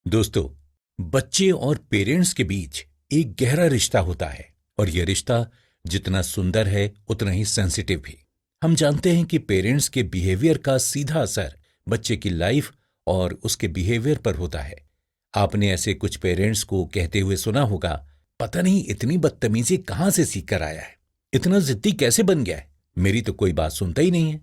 दोस्तों, बच्चे और पेरेंट्स के बीच एक गहरा रिश्ता होता है और यह रिश्ता जितना सुंदर है उतना ही सेंसिटिव भी। हम जानते हैं कि पेरेंट्स के बिहेवियर का सीधा असर बच्चे की लाइफ और उसके बिहेवियर पर होता है। आपने ऐसे कुछ पेरेंट्स को कहते हुए सुना होगा, पता नहीं इतनी बदतमीजी कहाँ से सीख कर आया है, इतना जिद्दी कैसे बन गया है, मेरी तो कोई बात सुनता ही नहीं है,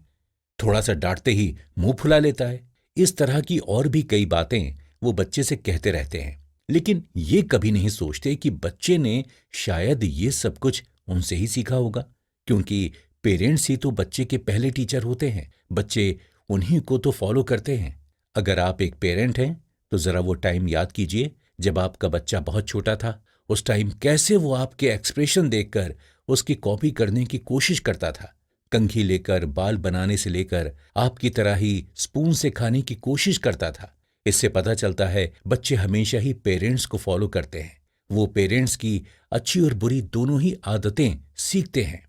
थोड़ा सा डांटते ही मुंह फुला लेता है। इस तरह की और भी कई बातें वो बच्चे से कहते रहते हैं, लेकिन ये कभी नहीं सोचते कि बच्चे ने शायद ये सब कुछ उनसे ही सीखा होगा, क्योंकि पेरेंट्स ही तो बच्चे के पहले टीचर होते हैं। बच्चे उन्हीं को तो फॉलो करते हैं। अगर आप एक पेरेंट हैं तो जरा वो टाइम याद कीजिए जब आपका बच्चा बहुत छोटा था। उस टाइम कैसे वो आपके एक्सप्रेशन देखकर उसकी कॉपी करने की कोशिश करता था। कंघी लेकर बाल बनाने से लेकर आपकी तरह ही स्पून से खाने की कोशिश करता था। इससे पता चलता है बच्चे हमेशा ही पेरेंट्स को फॉलो करते हैं। वो पेरेंट्स की अच्छी और बुरी दोनों ही आदतें सीखते हैं।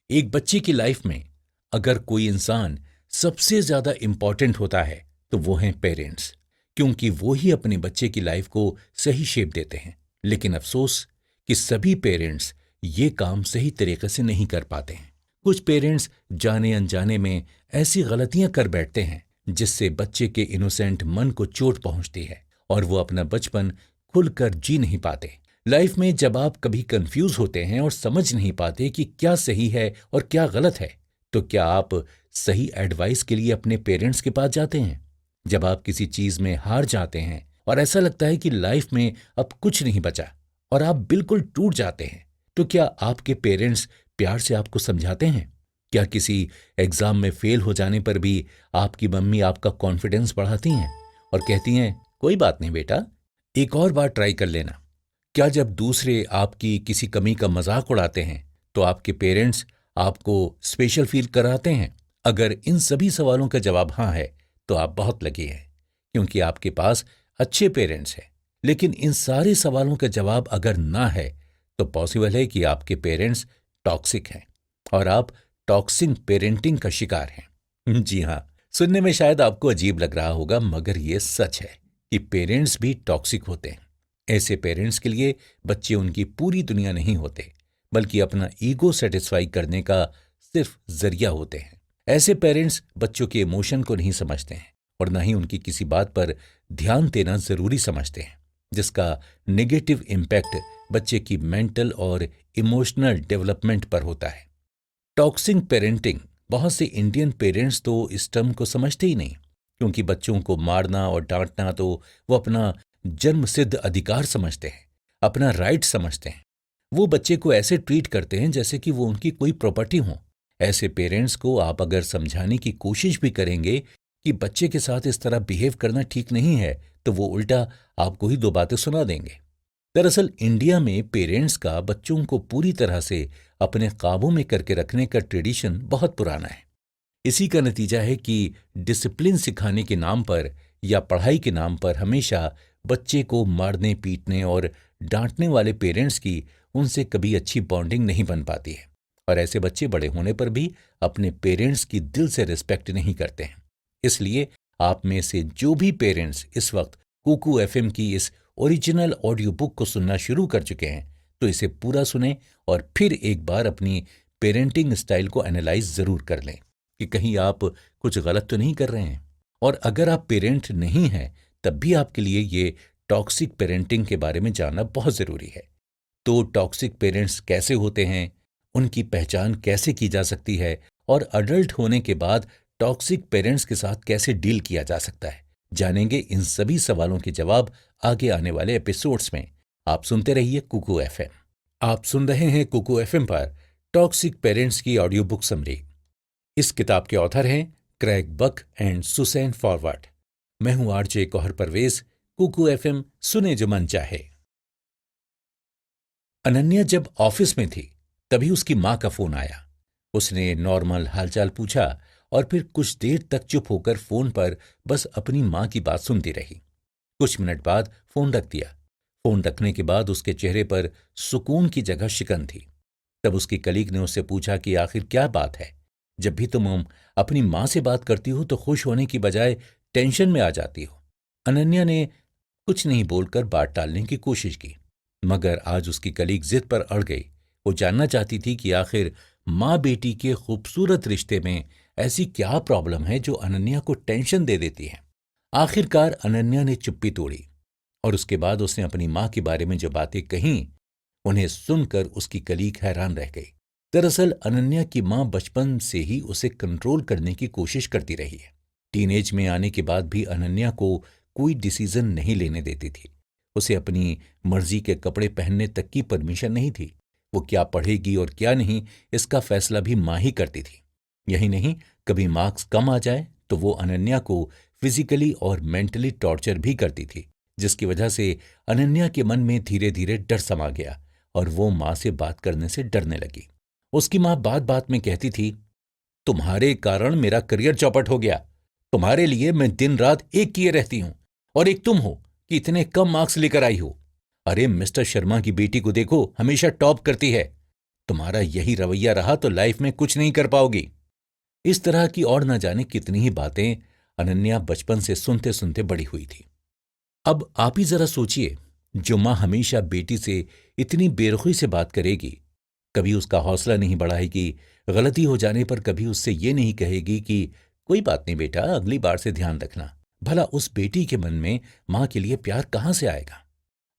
एक बच्चे की लाइफ में अगर कोई इंसान सबसे ज्यादा इंपॉर्टेंट होता है तो वो हैं पेरेंट्स, क्योंकि वो ही अपने बच्चे की लाइफ को सही शेप देते हैं। लेकिन अफसोस कि सभी पेरेंट्स ये काम सही तरीके से नहीं कर पाते हैं। कुछ पेरेंट्स जाने अनजाने में ऐसी गलतियां कर बैठते हैं जिससे बच्चे के इनोसेंट मन को चोट पहुंचती है और वो अपना बचपन खुलकर जी नहीं पाते। लाइफ में जब आप कभी कंफ्यूज होते हैं और समझ नहीं पाते कि क्या सही है और क्या गलत है, तो क्या आप सही एडवाइस के लिए अपने पेरेंट्स के पास जाते हैं? जब आप किसी चीज में हार जाते हैं और ऐसा लगता है कि लाइफ में अब कुछ नहीं बचा और आप बिल्कुल टूट जाते हैं, तो क्या आपके पेरेंट्स प्यार से आपको समझाते हैं? क्या किसी एग्जाम में फेल हो जाने पर भी आपकी मम्मी आपका कॉन्फिडेंस बढ़ाती हैं और कहती हैं, कोई बात नहीं बेटा, एक और बार ट्राई कर लेना? क्या जब दूसरे आपकी किसी कमी का मजाक उड़ाते हैं तो आपके पेरेंट्स आपको स्पेशल फील कराते हैं? अगर इन सभी सवालों का जवाब हाँ है तो आप बहुत लकी हैं, क्योंकि आपके पास अच्छे पेरेंट्स हैं। लेकिन इन सारे सवालों का जवाब अगर ना है तो पॉसिबल है कि आपके पेरेंट्स टॉक्सिक हैं और आप टॉक्सिक पेरेंटिंग का शिकार हैं। जी हाँ, सुनने में शायद आपको अजीब लग रहा होगा, मगर ये सच है कि पेरेंट्स भी टॉक्सिक होते हैं। ऐसे पेरेंट्स के लिए बच्चे उनकी पूरी दुनिया नहीं होते, बल्कि अपना ईगो सेटिस्फाई करने का सिर्फ जरिया होते हैं। ऐसे पेरेंट्स बच्चों के इमोशन को नहीं समझते हैं और न ही उनकी किसी बात पर ध्यान देना जरूरी समझते हैं, जिसका नेगेटिव इम्पैक्ट बच्चे की मेंटल और इमोशनल डेवलपमेंट पर होता है। टॉक्सिक पेरेंटिंग, बहुत से इंडियन पेरेंट्स तो इस टर्म को समझते ही नहीं, क्योंकि बच्चों को मारना और डांटना तो वो अपना जन्मसिद्ध अधिकार समझते हैं, अपना राइट समझते हैं। वो बच्चे को ऐसे ट्रीट करते हैं जैसे कि वो उनकी कोई प्रॉपर्टी हो। ऐसे पेरेंट्स को आप अगर समझाने की कोशिश भी करेंगे कि बच्चे के साथ इस तरह बिहेव करना ठीक नहीं है, तो वो उल्टा आपको ही दो बातें सुना देंगे। दरअसल इंडिया में पेरेंट्स का बच्चों को पूरी तरह से अपने काबू में करके रखने का ट्रेडिशन बहुत पुराना है। इसी का नतीजा है कि डिसिप्लिन सिखाने के नाम पर या पढ़ाई के नाम पर हमेशा बच्चे को मारने पीटने और डांटने वाले पेरेंट्स की उनसे कभी अच्छी बॉन्डिंग नहीं बन पाती है और ऐसे बच्चे बड़े होने पर भी अपने पेरेंट्स की दिल से रिस्पेक्ट नहीं करते हैं। इसलिए आप में से जो भी पेरेंट्स इस वक्त कुकू एफएम की इस ओरिजिनल ऑडियो बुक को सुनना शुरू कर चुके हैं, तो इसे पूरा सुने और फिर एक बार अपनी पेरेंटिंग स्टाइल को एनालाइज जरूर कर लें कि कहीं आप कुछ गलत तो नहीं कर रहे हैं। और अगर आप पेरेंट नहीं हैं, तब भी आपके लिए ये टॉक्सिक पेरेंटिंग के बारे में जानना बहुत जरूरी है। तो टॉक्सिक पेरेंट्स कैसे होते हैं, उनकी पहचान कैसे की जा सकती है और अडल्ट होने के बाद टॉक्सिक पेरेंट्स के साथ कैसे डील किया जा सकता है, जानेंगे इन सभी सवालों के जवाब आगे आने वाले एपिसोड्स में। आप सुनते रहिए कुकू एफएम। आप सुन रहे हैं कुकू एफएम पर टॉक्सिक पेरेंट्स की ऑडियो बुक समरी। इस किताब के ऑथर हैं Craig Buck and Susan Forward. मैं हूं आरजे गौहर परवेज। कुकू एफएम, सुने जो मन चाहे। अनन्या जब ऑफिस में थी तभी उसकी मां का फोन आया। उसने नॉर्मल हालचाल पूछा और फिर कुछ देर तक चुप होकर फोन पर बस अपनी मां की बात सुनती रही। कुछ मिनट बाद फोन रख दिया। फोन रखने के बाद उसके चेहरे पर सुकून की जगह शिकन थी। तब उसकी कलीग ने उससे पूछा कि आखिर क्या बात है? जब भी तुम अपनी मां से बात करती हो तो खुश होने की बजाय टेंशन में आ जाती हो। अनन्या ने कुछ नहीं बोलकर बात टालने की कोशिश की। मगर आज उसकी कलीग जिद पर अड़ गई। वो जानना चाहती थी कि आखिर माँ बेटी के खूबसूरत रिश्ते में ऐसी क्या प्रॉब्लम है जो अनन्या को टेंशन दे देती है। आखिरकार अनन्या ने चुप्पी तोड़ी और उसके बाद उसने अपनी माँ के बारे में जो बातें कहीं, उन्हें सुनकर उसकी कलीग हैरान रह गई। दरअसल अनन्या की माँ बचपन से ही उसे कंट्रोल करने की कोशिश करती रही है। टीनेज में आने के बाद भी अनन्या को कोई डिसीजन नहीं लेने देती थी। उसे अपनी मर्जी के कपड़े पहनने तक की परमिशन नहीं थी। वो क्या पढ़ेगी और क्या नहीं, इसका फैसला भी माँ ही करती थी। यही नहीं, कभी मार्क्स कम आ जाए तो वो अनन्या को फिजिकली और मेंटली टॉर्चर भी करती थी, जिसकी वजह से अनन्या के मन में धीरे धीरे डर समा गया और वो माँ से बात करने से डरने लगी। उसकी माँ बात बात में कहती थी, तुम्हारे कारण मेरा करियर चौपट हो गया। तुम्हारे लिए मैं दिन रात एक किए रहती हूं और एक तुम हो कि इतने कम मार्क्स लेकर आई हो। अरे मिस्टर शर्मा की बेटी को देखो, हमेशा टॉप करती है। तुम्हारा यही रवैया रहा तो लाइफ में कुछ नहीं कर पाओगी। इस तरह की और न जाने कितनी ही बातें अनन्या बचपन से सुनते सुनते बड़ी हुई थी। अब आप ही जरा सोचिए, जो माँ हमेशा बेटी से इतनी बेरुखी से बात करेगी, कभी उसका हौसला नहीं बढ़ाएगी, गलती हो जाने पर कभी उससे ये नहीं कहेगी कि कोई बात नहीं बेटा, अगली बार से ध्यान रखना, भला उस बेटी के मन में माँ के लिए प्यार कहाँ से आएगा।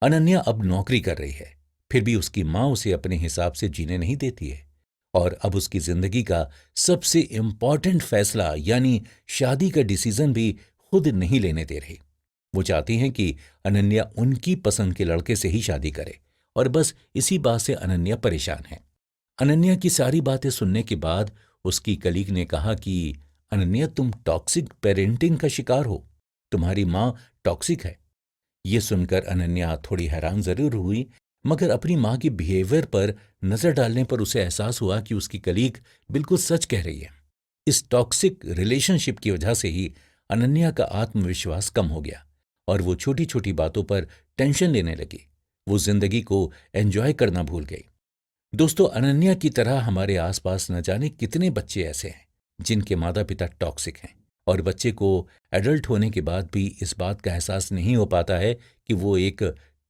अनन्या अब नौकरी कर रही है, फिर भी उसकी माँ उसे अपने हिसाब से जीने नहीं देती है और अब उसकी जिंदगी का सबसे इम्पॉर्टेंट फैसला यानी शादी का डिसीजन भी खुद नहीं लेने दे रही। वो चाहती हैं कि अनन्या उनकी पसंद के लड़के से ही शादी करे और बस इसी बात से अनन्या परेशान है। अनन्या की सारी बातें सुनने के बाद उसकी कलीग ने कहा कि अनन्या, तुम टॉक्सिक पेरेंटिंग का शिकार हो। तुम्हारी माँ टॉक्सिक है। ये सुनकर अनन्या थोड़ी हैरान जरूर हुई, मगर अपनी माँ की बिहेवियर पर नजर डालने पर उसे एहसास हुआ कि उसकी कलीग बिल्कुल सच कह रही है। इस टॉक्सिक रिलेशनशिप की वजह से ही अनन्या का आत्मविश्वास कम हो गया और वो छोटी छोटी बातों पर टेंशन लेने लगी। वो जिंदगी को एंजॉय करना भूल गई। दोस्तों, अनन्या की तरह हमारे आसपास न जाने कितने बच्चे ऐसे हैं जिनके माता पिता टॉक्सिक हैं और बच्चे को एडल्ट होने के बाद भी इस बात का एहसास नहीं हो पाता है कि वो एक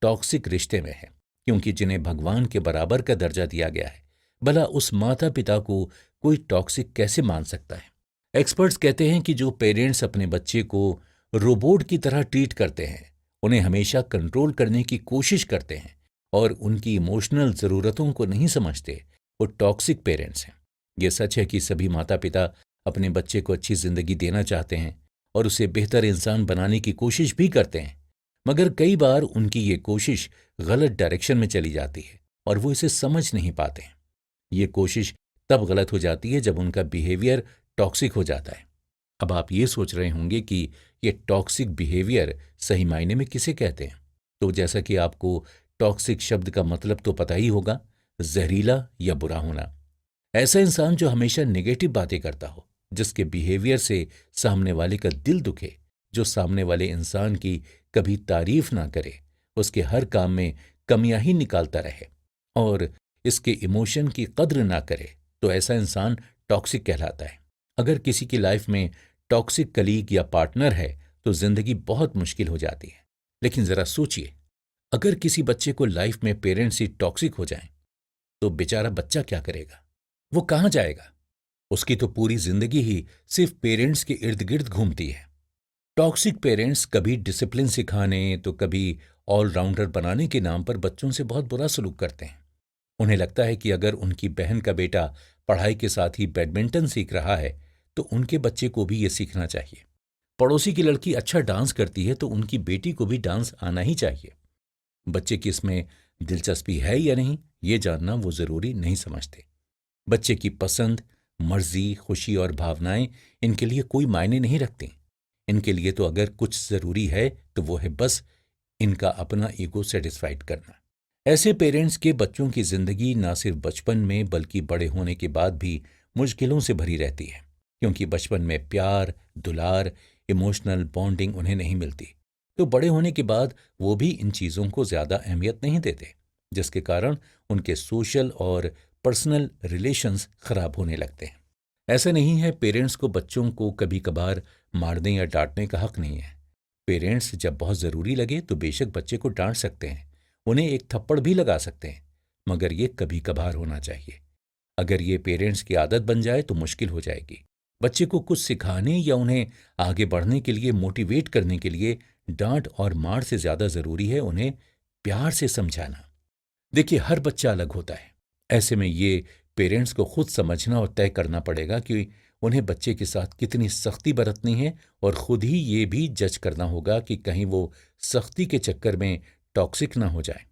टॉक्सिक रिश्ते में है, क्योंकि जिन्हें भगवान के बराबर का दर्जा दिया गया है, भला उस माता पिता को कोई टॉक्सिक कैसे मान सकता है। एक्सपर्ट्स कहते हैं कि जो पेरेंट्स अपने बच्चे को रोबोट की तरह ट्रीट करते हैं, उन्हें हमेशा कंट्रोल करने की कोशिश करते हैं और उनकी इमोशनल ज़रूरतों को नहीं समझते, वो टॉक्सिक पेरेंट्स हैं। ये सच है कि सभी माता पिता अपने बच्चे को अच्छी ज़िंदगी देना चाहते हैं और उसे बेहतर इंसान बनाने की कोशिश भी करते हैं, मगर कई बार उनकी ये कोशिश गलत डायरेक्शन में चली जाती है और वो इसे समझ नहीं पाते हैं। ये कोशिश तब गलत हो जाती है जब उनका बिहेवियर टॉक्सिक हो जाता है। अब आप ये सोच रहे होंगे कि ये टॉक्सिक बिहेवियर सही मायने में किसे कहते हैं। तो जैसा कि आपको टॉक्सिक शब्द का मतलब तो पता ही होगा, जहरीला या बुरा होना। ऐसा इंसान जो हमेशा नेगेटिव बातें करता हो, जिसके बिहेवियर से सामने वाले का दिल दुखे, जो सामने वाले इंसान की कभी तारीफ ना करे, उसके हर काम में कमियां ही निकालता रहे और इसके इमोशन की कद्र ना करे, तो ऐसा इंसान टॉक्सिक कहलाता है। अगर किसी की लाइफ में टॉक्सिक कलीग या पार्टनर है तो जिंदगी बहुत मुश्किल हो जाती है। लेकिन जरा सोचिए, अगर किसी बच्चे को लाइफ में पेरेंट्स ही टॉक्सिक हो जाएं, तो बेचारा बच्चा क्या करेगा? वो कहाँ जाएगा? उसकी तो पूरी जिंदगी ही सिर्फ पेरेंट्स के इर्द गिर्द घूमती है। टॉक्सिक पेरेंट्स कभी डिसिप्लिन सिखाने तो कभी ऑलराउंडर बनाने के नाम पर बच्चों से बहुत बुरा सलूक करते हैं। उन्हें लगता है कि अगर उनकी बहन का बेटा पढ़ाई के साथ ही बैडमिंटन सीख रहा है तो उनके बच्चे को भी ये सीखना चाहिए। पड़ोसी की लड़की अच्छा डांस करती है तो उनकी बेटी को भी डांस आना ही चाहिए। बच्चे की इसमें दिलचस्पी है या नहीं, ये जानना वो जरूरी नहीं समझते। बच्चे की पसंद, मर्जी, खुशी और भावनाएं इनके लिए कोई मायने नहीं रखती। इनके लिए तो अगर कुछ जरूरी है तो वो है बस इनका अपना ईगो सेटिस्फाइड करना। ऐसे पेरेंट्स के बच्चों की जिंदगी ना सिर्फ बचपन में बल्कि बड़े होने के बाद भी मुश्किलों से भरी रहती है, क्योंकि बचपन में प्यार, दुलार, इमोशनल बॉन्डिंग उन्हें नहीं मिलती, तो बड़े होने के बाद वो भी इन चीज़ों को ज़्यादा अहमियत नहीं देते, जिसके कारण उनके सोशल और पर्सनल रिलेशंस खराब होने लगते हैं। ऐसा नहीं है पेरेंट्स को बच्चों को कभी कभार मारने या डांटने का हक नहीं है, पेरेंट्स जब बहुत ज़रूरी लगे तो बेशक बच्चे को डांट सकते हैं, उन्हें एक थप्पड़ भी लगा सकते हैं, मगर ये कभी कभार होना चाहिए। अगर ये पेरेंट्स की आदत बन जाए तो मुश्किल हो जाएगी। बच्चे को कुछ सिखाने या उन्हें आगे बढ़ने के लिए मोटिवेट करने के लिए डांट और मार से ज़्यादा ज़रूरी है उन्हें प्यार से समझाना। देखिए, हर बच्चा अलग होता है। ऐसे में ये पेरेंट्स को खुद समझना और तय करना पड़ेगा कि उन्हें बच्चे के साथ कितनी सख्ती बरतनी है, और खुद ही ये भी जज करना होगा कि कहीं वो सख्ती के चक्कर में टॉक्सिक ना हो जाए।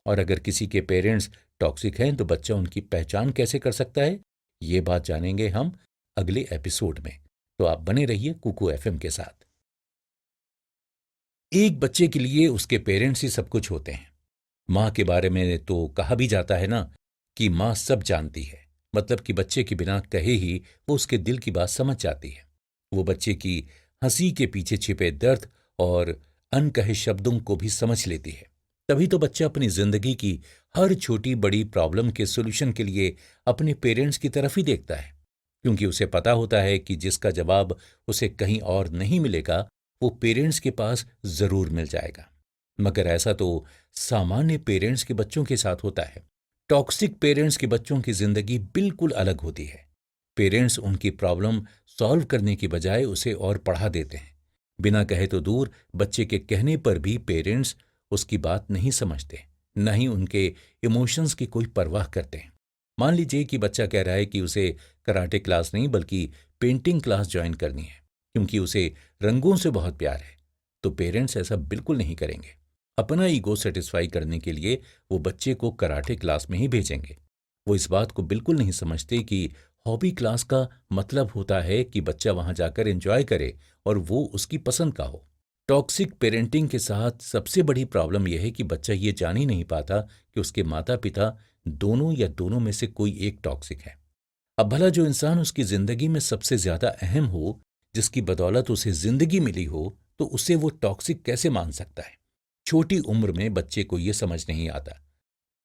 और अगर किसी के पेरेंट्स टॉक्सिक हैं तो बच्चा उनकी पहचान कैसे कर सकता है, ये बात जानेंगे हम अगले एपिसोड में। तो आप बने रहिए कुकू एफएम के साथ। एक बच्चे के लिए उसके पेरेंट्स ही सब कुछ होते हैं। माँ के बारे में तो कहा भी जाता है ना कि माँ सब जानती है, मतलब कि बच्चे के बिना कहे ही वो उसके दिल की बात समझ जाती है। वो बच्चे की हंसी के पीछे छिपे दर्द और अनकहे शब्दों को भी समझ लेती है। तभी तो बच्चा अपनी जिंदगी की हर छोटी बड़ी प्रॉब्लम के सॉल्यूशन के लिए अपने पेरेंट्स की तरफ ही देखता है, क्योंकि उसे पता होता है कि जिसका जवाब उसे कहीं और नहीं मिलेगा वो पेरेंट्स के पास जरूर मिल जाएगा। मगर ऐसा तो सामान्य पेरेंट्स के बच्चों के साथ होता है। टॉक्सिक पेरेंट्स के बच्चों की जिंदगी बिल्कुल अलग होती है। पेरेंट्स उनकी प्रॉब्लम सॉल्व करने की बजाय उसे और बढ़ा देते हैं। बिना कहे तो दूर, बच्चे के कहने पर भी पेरेंट्स उसकी बात नहीं समझते, न ही उनके इमोशंस की कोई परवाह करते हैं। मान लीजिए कि बच्चा कह रहा है कि उसे कराटे क्लास नहीं बल्कि पेंटिंग क्लास ज्वाइन करनी है, क्योंकि उसे रंगों से बहुत प्यार है। तो पेरेंट्स ऐसा बिल्कुल नहीं करेंगे। अपना ईगो सेटिस्फाई करने के लिए वो बच्चे को कराटे क्लास में ही भेजेंगे। वो इस बात को बिल्कुल नहीं समझते कि हॉबी क्लास का मतलब होता है कि बच्चा वहां जाकर एंजॉय करे और वो उसकी पसंद का हो। टॉक्सिक पेरेंटिंग के साथ सबसे बड़ी प्रॉब्लम यह है कि बच्चा ये जान ही नहीं पाता कि उसके माता पिता दोनों या दोनों में से कोई एक टॉक्सिक है। अब भला जो इंसान उसकी जिंदगी में सबसे ज्यादा अहम हो, जिसकी बदौलत उसे जिंदगी मिली हो, तो उसे वो टॉक्सिक कैसे मान सकता है? छोटी उम्र में बच्चे को यह समझ नहीं आता।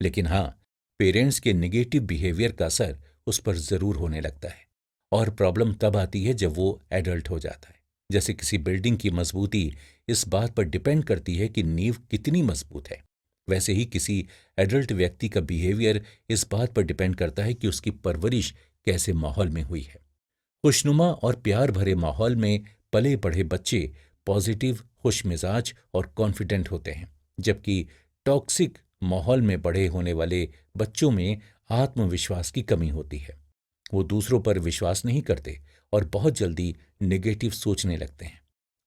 लेकिन हाँ, पेरेंट्स के निगेटिव बिहेवियर का असर उस पर जरूर होने लगता है। और प्रॉब्लम तब आती है जब वो एडल्ट हो जाता है। जैसे किसी बिल्डिंग की मजबूती इस बात पर डिपेंड करती है कि नींव कितनी मजबूत है, वैसे ही किसी एडल्ट व्यक्ति का बिहेवियर इस बात पर डिपेंड करता है कि उसकी परवरिश कैसे माहौल में हुई है। खुशनुमा और प्यार भरे माहौल में पले बढ़े बच्चे पॉजिटिव, खुश मिजाज और कॉन्फिडेंट होते हैं, जबकि टॉक्सिक माहौल में बड़े होने वाले बच्चों में आत्मविश्वास की कमी होती है। वो दूसरों पर विश्वास नहीं करते और बहुत जल्दी नेगेटिव सोचने लगते हैं।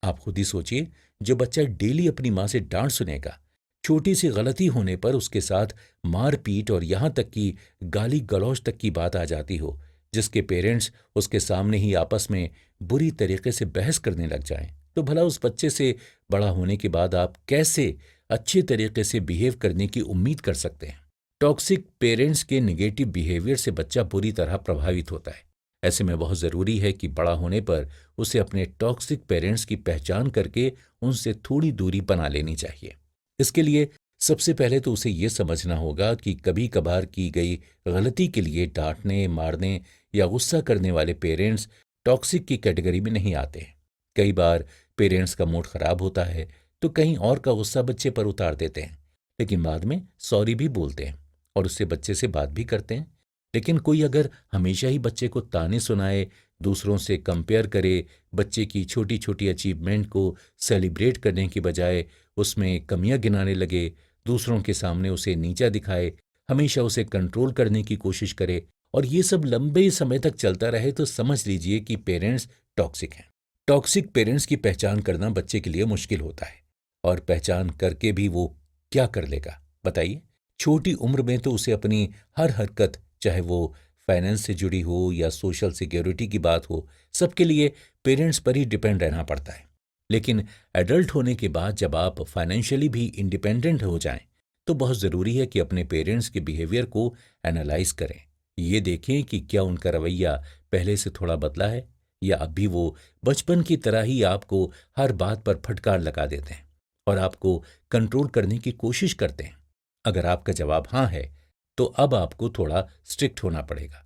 आप खुद ही सोचिए, जो बच्चा डेली अपनी माँ से डांट सुनेगा, छोटी सी गलती होने पर उसके साथ मारपीट और यहाँ तक कि गाली गलौज तक की बात आ जाती हो, जिसके पेरेंट्स उसके सामने ही आपस में बुरी तरीके से बहस करने लग जाएं, तो भला उस बच्चे से बड़ा होने के बाद आप कैसे अच्छे तरीके से बिहेव करने की उम्मीद कर सकते हैं? टॉक्सिक पेरेंट्स के निगेटिव बिहेवियर से बच्चा बुरी तरह प्रभावित होता है। ऐसे में बहुत जरूरी है कि बड़ा होने पर उसे अपने टॉक्सिक पेरेंट्स की पहचान करके उनसे थोड़ी दूरी बना लेनी चाहिए। इसके लिए सबसे पहले तो उसे ये समझना होगा कि कभी कभार की गई गलती के लिए डांटने, मारने या गुस्सा करने वाले पेरेंट्स टॉक्सिक की कैटेगरी में नहीं आते हैं। कई बार पेरेंट्स का मूड खराब होता है तो कहीं और का गुस्सा बच्चे पर उतार देते हैं, लेकिन बाद में सॉरी भी बोलते हैं और उससे बच्चे से बात भी करते हैं। लेकिन कोई अगर हमेशा ही बच्चे को ताने सुनाए, दूसरों से कंपेयर करे, बच्चे की छोटी छोटी अचीवमेंट को सेलिब्रेट करने की बजाय उसमें कमियां गिनाने लगे, दूसरों के सामने उसे नीचा दिखाए, हमेशा उसे कंट्रोल करने की कोशिश करे, और ये सब लंबे समय तक चलता रहे, तो समझ लीजिए कि पेरेंट्स टॉक्सिक हैं। टॉक्सिक पेरेंट्स की पहचान करना बच्चे के लिए मुश्किल होता है, और पहचान करके भी वो क्या कर लेगा बताइए? छोटी उम्र में तो उसे अपनी हर हरकत, चाहे वो फाइनेंस से जुड़ी हो या सोशल सिक्योरिटी की बात हो, सबके लिए पेरेंट्स पर ही डिपेंड रहना पड़ता है। लेकिन एडल्ट होने के बाद जब आप फाइनेंशियली भी इंडिपेंडेंट हो जाएं, तो बहुत ज़रूरी है कि अपने पेरेंट्स के बिहेवियर को एनालाइज करें। ये देखें कि क्या उनका रवैया पहले से थोड़ा बदला है, या अब भी वो बचपन की तरह ही आपको हर बात पर फटकार लगा देते हैं और आपको कंट्रोल करने की कोशिश करते हैं। अगर आपका जवाब हाँ है, तो अब आपको थोड़ा स्ट्रिक्ट होना पड़ेगा,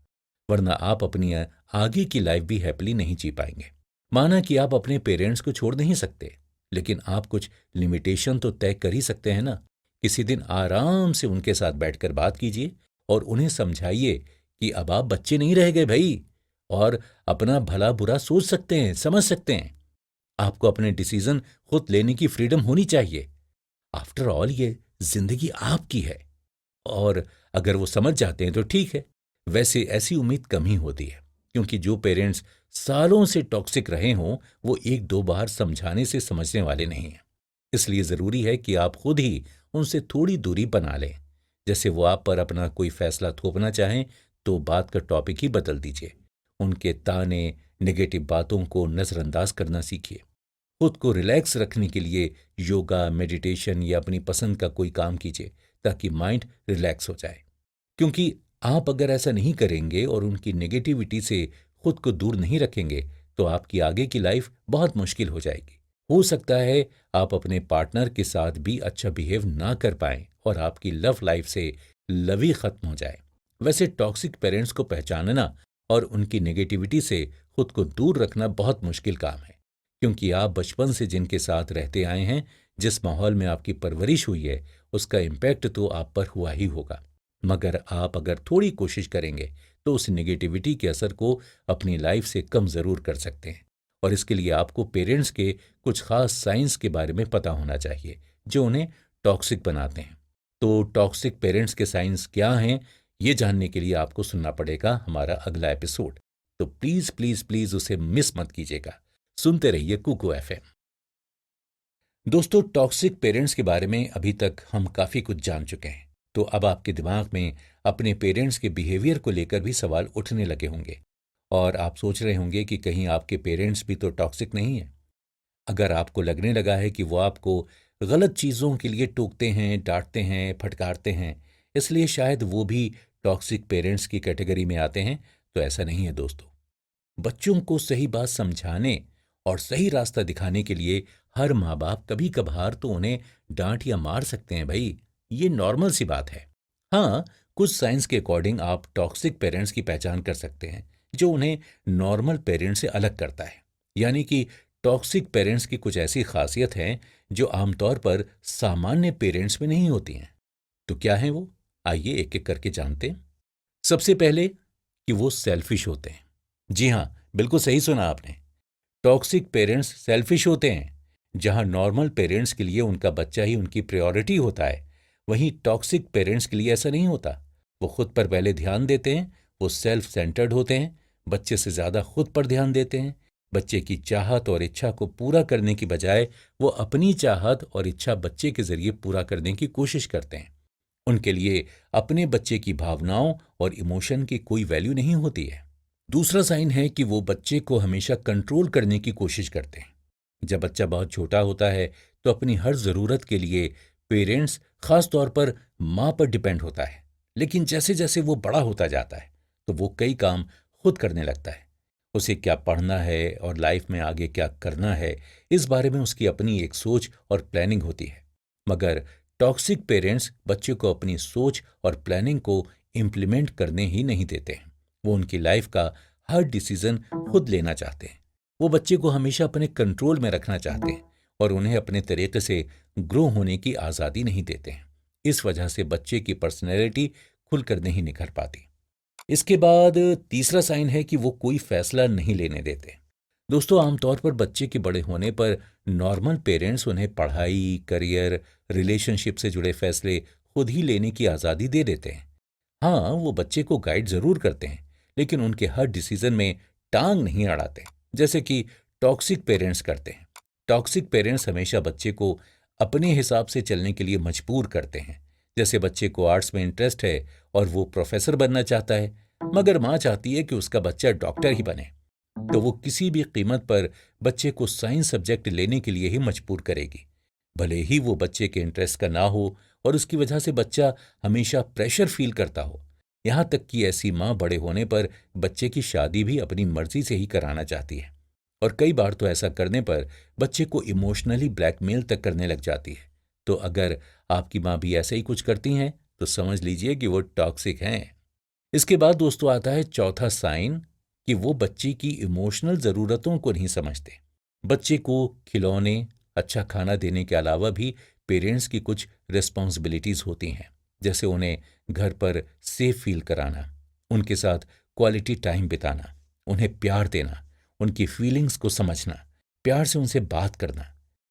वरना आप अपनी आगे की लाइफ भी हैप्पीली नहीं जी पाएंगे। माना कि आप अपने पेरेंट्स को छोड़ नहीं सकते, लेकिन आप कुछ लिमिटेशन तो तय कर ही सकते हैं ना। किसी दिन आराम से उनके साथ बैठकर बात कीजिए और उन्हें समझाइए कि अब आप बच्चे नहीं रह गए भाई, और अपना भला बुरा सोच सकते हैं, समझ सकते हैं। आपको अपने डिसीजन खुद लेने की फ्रीडम होनी चाहिए। आफ्टर ऑल ये जिंदगी आपकी है। और अगर वो समझ जाते हैं तो ठीक है, वैसे ऐसी उम्मीद कम ही होती है, क्योंकि जो पेरेंट्स सालों से टॉक्सिक रहे हों वो एक दो बार समझाने से समझने वाले नहीं हैं। इसलिए ज़रूरी है कि आप खुद ही उनसे थोड़ी दूरी बना लें। जैसे वो आप पर अपना कोई फैसला थोपना चाहें तो बात का टॉपिक ही बदल दीजिए। उनके ताने, नेगेटिव बातों को नज़रअंदाज करना सीखिए। खुद को रिलैक्स रखने के लिए योगा, मेडिटेशन या अपनी पसंद का कोई काम कीजिए ताकि माइंड रिलैक्स हो जाए। क्योंकि आप अगर ऐसा नहीं करेंगे और उनकी नेगेटिविटी से खुद को दूर नहीं रखेंगे तो आपकी आगे की लाइफ बहुत मुश्किल हो जाएगी। हो सकता है आप अपने पार्टनर के साथ भी अच्छा बिहेव ना कर पाएं और आपकी लव लाइफ से लव ही खत्म हो जाए। वैसे टॉक्सिक पेरेंट्स को पहचानना और उनकी नेगेटिविटी से खुद को दूर रखना बहुत मुश्किल काम है, क्योंकि आप बचपन से जिनके साथ रहते आए हैं, जिस माहौल में आपकी परवरिश हुई है, उसका इम्पैक्ट तो आप पर हुआ ही होगा। मगर आप अगर थोड़ी कोशिश करेंगे तो उस नेगेटिविटी के असर को अपनी लाइफ से कम ज़रूर कर सकते हैं। और इसके लिए आपको पेरेंट्स के कुछ खास साइंस के बारे में पता होना चाहिए जो उन्हें टॉक्सिक बनाते हैं। तो टॉक्सिक पेरेंट्स के साइंस क्या हैं, ये जानने के लिए आपको सुनना पड़ेगा हमारा अगला एपिसोड। तो प्लीज़ प्लीज़ प्लीज़ उसे मिस मत कीजिएगा। सुनते रहिए कुकू एफएम। दोस्तों, टॉक्सिक पेरेंट्स के बारे में अभी तक हम काफ़ी कुछ जान चुके हैं। तो अब आपके दिमाग में अपने पेरेंट्स के बिहेवियर को लेकर भी सवाल उठने लगे होंगे और आप सोच रहे होंगे कि कहीं आपके पेरेंट्स भी तो टॉक्सिक नहीं है। अगर आपको लगने लगा है कि वो आपको गलत चीज़ों के लिए टोकते हैं, डांटते हैं, फटकारते हैं, इसलिए शायद वो भी टॉक्सिक पेरेंट्स की कैटेगरी में आते हैं, तो ऐसा नहीं है दोस्तों। बच्चों को सही बात समझाने और सही रास्ता दिखाने के लिए हर माँ बाप कभी कभार तो उन्हें डांट या मार सकते हैं भाई। ये नॉर्मल सी बात है। हाँ, कुछ साइंस के अकॉर्डिंग आप टॉक्सिक पेरेंट्स की पहचान कर सकते हैं जो उन्हें नॉर्मल पेरेंट्स से अलग करता है। यानी कि टॉक्सिक पेरेंट्स की कुछ ऐसी खासियत हैं जो आमतौर पर सामान्य पेरेंट्स में नहीं होती हैं। तो क्या है वो? आइए एक एक करके जानते हैं। सबसे पहले कि वो सेल्फिश होते हैं। जी हाँ, बिल्कुल सही सुना आपने। टॉक्सिक पेरेंट्स सेल्फिश होते हैं। जहां नॉर्मल पेरेंट्स के लिए उनका बच्चा ही उनकी प्रायोरिटी होता है, वहीं टॉक्सिक पेरेंट्स के लिए ऐसा नहीं होता। वो खुद पर पहले ध्यान देते हैं, वो सेल्फ सेंटर्ड होते हैं, बच्चे से ज़्यादा खुद पर ध्यान देते हैं। बच्चे की चाहत और इच्छा को पूरा करने की बजाय वो अपनी चाहत और इच्छा बच्चे के जरिए पूरा करने की कोशिश करते हैं। उनके लिए अपने बच्चे की भावनाओं और इमोशन की कोई वैल्यू नहीं होती है। दूसरा साइन है कि वो बच्चे को हमेशा कंट्रोल करने की कोशिश करते हैं। जब बच्चा बहुत छोटा होता है तो अपनी हर ज़रूरत के लिए पेरेंट्स, खास तौर पर माँ पर डिपेंड होता है। लेकिन जैसे जैसे वो बड़ा होता जाता है तो वो कई काम खुद करने लगता है। उसे क्या पढ़ना है और लाइफ में आगे क्या करना है, इस बारे में उसकी अपनी एक सोच और प्लानिंग होती है। मगर टॉक्सिक पेरेंट्स बच्चे को अपनी सोच और प्लानिंग को इम्प्लीमेंट करने ही नहीं देते हैं। वो उनकी लाइफ का हर डिसीजन खुद लेना चाहते हैं। वो बच्चे को हमेशा अपने कंट्रोल में रखना चाहते हैं और उन्हें अपने तरीके से ग्रो होने की आज़ादी नहीं देते हैं। इस वजह से बच्चे की पर्सनैलिटी खुलकर नहीं निखर पाती। इसके बाद तीसरा साइन है कि वो कोई फैसला नहीं लेने देते। दोस्तों, आमतौर पर बच्चे के बड़े होने पर नॉर्मल पेरेंट्स उन्हें पढ़ाई, करियर, रिलेशनशिप से जुड़े फैसले खुद ही लेने की आज़ादी दे देते हैं। हाँ, वो बच्चे को गाइड ज़रूर करते हैं, लेकिन उनके हर डिसीजन में टांग नहीं अड़ाते, जैसे कि टॉक्सिक पेरेंट्स करते हैं। टॉक्सिक पेरेंट्स हमेशा बच्चे को अपने हिसाब से चलने के लिए मजबूर करते हैं। जैसे बच्चे को आर्ट्स में इंटरेस्ट है और वो प्रोफेसर बनना चाहता है, मगर माँ चाहती है कि उसका बच्चा डॉक्टर ही बने, तो वो किसी भी कीमत पर बच्चे को साइंस सब्जेक्ट लेने के लिए ही मजबूर करेगी, भले ही वो बच्चे के इंटरेस्ट का ना हो और उसकी वजह से बच्चा हमेशा प्रेशर फील करता हो। यहाँ तक कि ऐसी माँ बड़े होने पर बच्चे की शादी भी अपनी मर्जी से ही कराना चाहती है और कई बार तो ऐसा करने पर बच्चे को इमोशनली ब्लैकमेल तक करने लग जाती है। तो अगर आपकी माँ भी ऐसे ही कुछ करती हैं तो समझ लीजिए कि वो टॉक्सिक हैं। इसके बाद दोस्तों आता है चौथा साइन कि वो बच्चे की इमोशनल ज़रूरतों को नहीं समझते। बच्चे को खिलौने, अच्छा खाना देने के अलावा भी पेरेंट्स की कुछ रिस्पॉन्सिबिलिटीज होती हैं, जैसे उन्हें घर पर सेफ फील कराना, उनके साथ क्वालिटी टाइम बिताना, उन्हें प्यार देना, उनकी फीलिंग्स को समझना, प्यार से उनसे बात करना।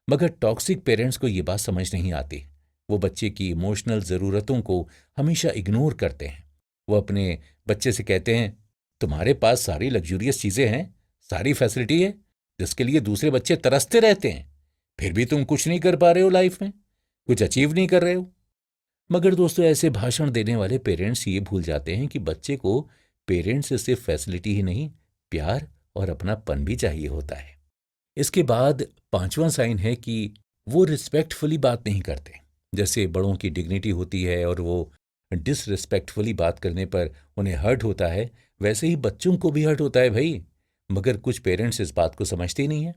मगर टॉक्सिक पेरेंट्स को ये बात समझ नहीं आती। वो बच्चे की इमोशनल ज़रूरतों को हमेशा इग्नोर करते हैं। वो अपने बच्चे से कहते हैं, तुम्हारे पास सारी लग्जूरियस चीज़ें हैं, सारी फैसिलिटी है, जिसके लिए दूसरे बच्चे तरसते रहते हैं, फिर भी तुम कुछ नहीं कर पा रहे हो लाइफ में, कुछ अचीव नहीं कर रहे हो। मगर दोस्तों, ऐसे भाषण देने वाले पेरेंट्स ये भूल जाते हैं कि बच्चे को पेरेंट्स से सिर्फ फैसिलिटी ही नहीं, प्यार और अपनापन भी चाहिए होता है। इसके बाद पांचवां साइन है कि वो रिस्पेक्टफुली बात नहीं करते। जैसे बड़ों की डिग्निटी होती है और वो डिसरिस्पेक्टफुली बात करने पर उन्हें हर्ट होता है, वैसे ही बच्चों को भी हर्ट होता है भाई। मगर कुछ पेरेंट्स इस बात को समझते ही नहीं है।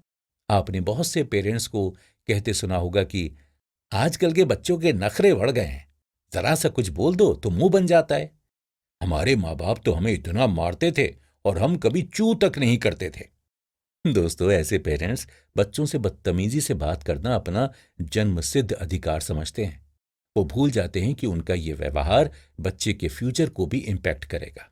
आपने बहुत से पेरेंट्स को कहते सुना होगा कि आजकल के बच्चों के नखरे बढ़ गए हैं, जरा सा कुछ बोल दो तो मुंह बन जाता है। हमारे माँ बाप तो हमें इतना मारते थे और हम कभी चू तक नहीं करते थे। दोस्तों, ऐसे पेरेंट्स बच्चों से बदतमीजी से बात करना अपना जन्मसिद्ध अधिकार समझते हैं। वो भूल जाते हैं कि उनका ये व्यवहार बच्चे के फ्यूचर को भी इम्पैक्ट करेगा,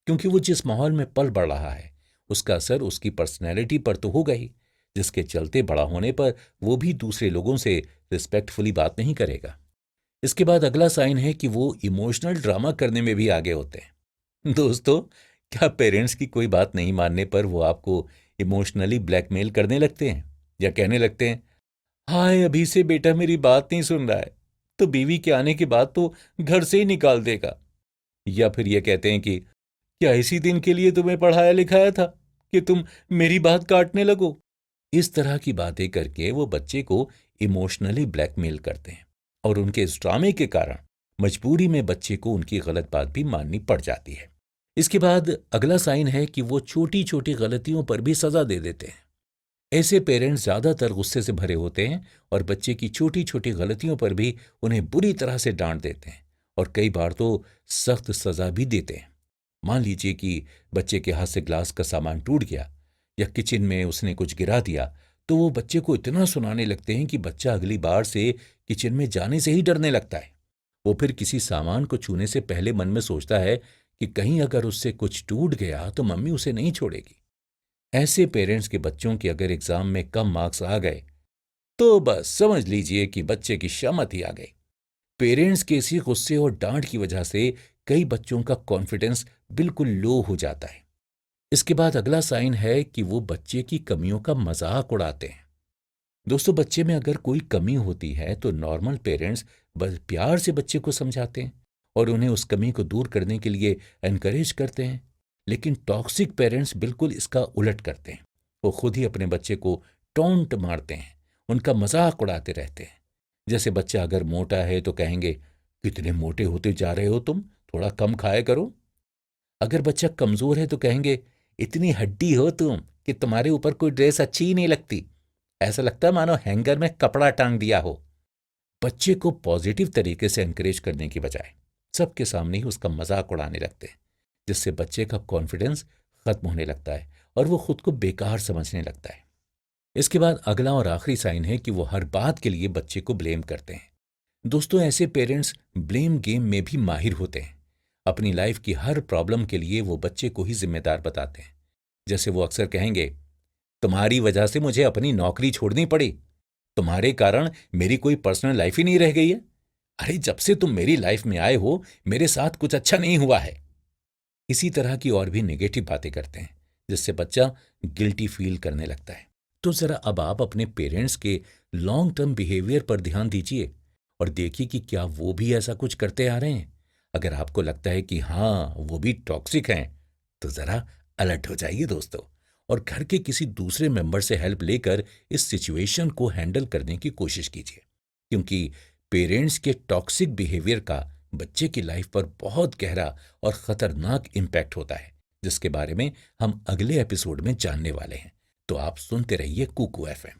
क्योंकि वो जिस माहौल में पल बढ़ रहा है उसका असर उसकी पर्सनैलिटी पर तो होगा ही, जिसके चलते बड़ा होने पर वो भी दूसरे लोगों से रिस्पेक्टफुली बात नहीं करेगा। इसके बाद अगला साइन है कि वो इमोशनल ड्रामा करने में भी आगे होते हैं। दोस्तों, क्या पेरेंट्स की कोई बात नहीं मानने पर वो आपको इमोशनली ब्लैकमेल करने लगते हैं, या कहने लगते हैं, हाय अभी से बेटा मेरी बात नहीं सुन रहा है तो बीवी के आने के बाद तो घर से ही निकाल देगा। या फिर ये कहते हैं कि क्या इसी दिन के लिए तुम्हें पढ़ाया लिखाया था कि तुम मेरी बात काटने लगो। इस तरह की बातें करके वो बच्चे को इमोशनली ब्लैकमेल करते हैं और उनके इस ड्रामे के कारण मजबूरी में बच्चे को उनकी गलत बात भी माननी पड़ जाती है। इसके बाद अगला साइन है कि वो छोटी छोटी गलतियों पर भी सजा दे देते हैं। ऐसे पेरेंट्स ज्यादातर गुस्से से भरे होते हैं और बच्चे की छोटी छोटी गलतियों पर भी उन्हें बुरी तरह से डांट देते हैं और कई बार तो सख्त सजा भी देते हैं। मान लीजिए कि बच्चे के हाथ से ग्लास का सामान टूट गया या किचन में उसने कुछ गिरा दिया, तो वो बच्चे को इतना सुनाने लगते हैं कि बच्चा अगली बार से किचन में जाने से ही डरने लगता है। वो फिर किसी सामान को छूने से पहले मन में सोचता है कि कहीं अगर उससे कुछ टूट गया तो मम्मी उसे नहीं छोड़ेगी। ऐसे पेरेंट्स के बच्चों के अगर एग्जाम में कम मार्क्स आ गए तो बस समझ लीजिए कि बच्चे की शामत ही आ गई। पेरेंट्स के इसी गुस्से और डांट की वजह से कई बच्चों का कॉन्फिडेंस बिल्कुल लो हो जाता है। इसके बाद अगला साइन है कि वो बच्चे की कमियों का मजाक उड़ाते हैं। दोस्तों, बच्चे में अगर कोई कमी होती है तो नॉर्मल पेरेंट्स बस प्यार से बच्चे को समझाते हैं और उन्हें उस कमी को दूर करने के लिए एनकरेज करते हैं। लेकिन टॉक्सिक पेरेंट्स बिल्कुल इसका उलट करते हैं। वो खुद ही अपने बच्चे को टॉन्ट मारते हैं, उनका मजाक उड़ाते रहते हैं। जैसे बच्चा अगर मोटा है तो कहेंगे, कितने मोटे होते जा रहे हो तुम, थोड़ा कम खाया करो। अगर बच्चा कमजोर है तो कहेंगे, इतनी हड्डी हो तुम कि तुम्हारे ऊपर कोई ड्रेस अच्छी ही नहीं लगती, ऐसा लगता है मानो हैंगर में कपड़ा टांग दिया हो। बच्चे को पॉजिटिव तरीके से एनकरेज करने की बजाय सबके सामने ही उसका मजाक उड़ाने लगते हैं, जिससे बच्चे का कॉन्फिडेंस खत्म होने लगता है और वो खुद को बेकार समझने लगता है। इसके बाद अगला और आखिरी साइन है कि वो हर बात के लिए बच्चे को ब्लेम करते हैं। दोस्तों, ऐसे पेरेंट्स ब्लेम गेम में भी माहिर होते हैं। अपनी लाइफ की हर प्रॉब्लम के लिए वो बच्चे को ही जिम्मेदार बताते हैं। जैसे वो अक्सर कहेंगे, तुम्हारी वजह से मुझे अपनी नौकरी छोड़नी पड़ी, तुम्हारे कारण मेरी कोई पर्सनल लाइफ ही नहीं रह गई है। अरे जब से तुम मेरी लाइफ में आए हो मेरे साथ कुछ अच्छा नहीं हुआ है। इसी तरह की और भी नेगेटिव बातें करते हैं, जिससे बच्चा गिल्टी फील करने लगता है। तो जरा अब आप अपने पेरेंट्स के लॉन्ग टर्म बिहेवियर पर ध्यान दीजिए और देखिए कि क्या वो भी ऐसा कुछ करते आ रहे हैं। अगर आपको लगता है कि हाँ वो भी टॉक्सिक हैं, तो जरा अलर्ट हो जाइए दोस्तों, और घर के किसी दूसरे मेंबर से हेल्प लेकर इस सिचुएशन को हैंडल करने की कोशिश कीजिए, क्योंकि पेरेंट्स के टॉक्सिक बिहेवियर का बच्चे की लाइफ पर बहुत गहरा और खतरनाक इम्पैक्ट होता है, जिसके बारे में हम अगले एपिसोड में जानने वाले हैं। तो आप सुनते रहिए कुकू एफएम।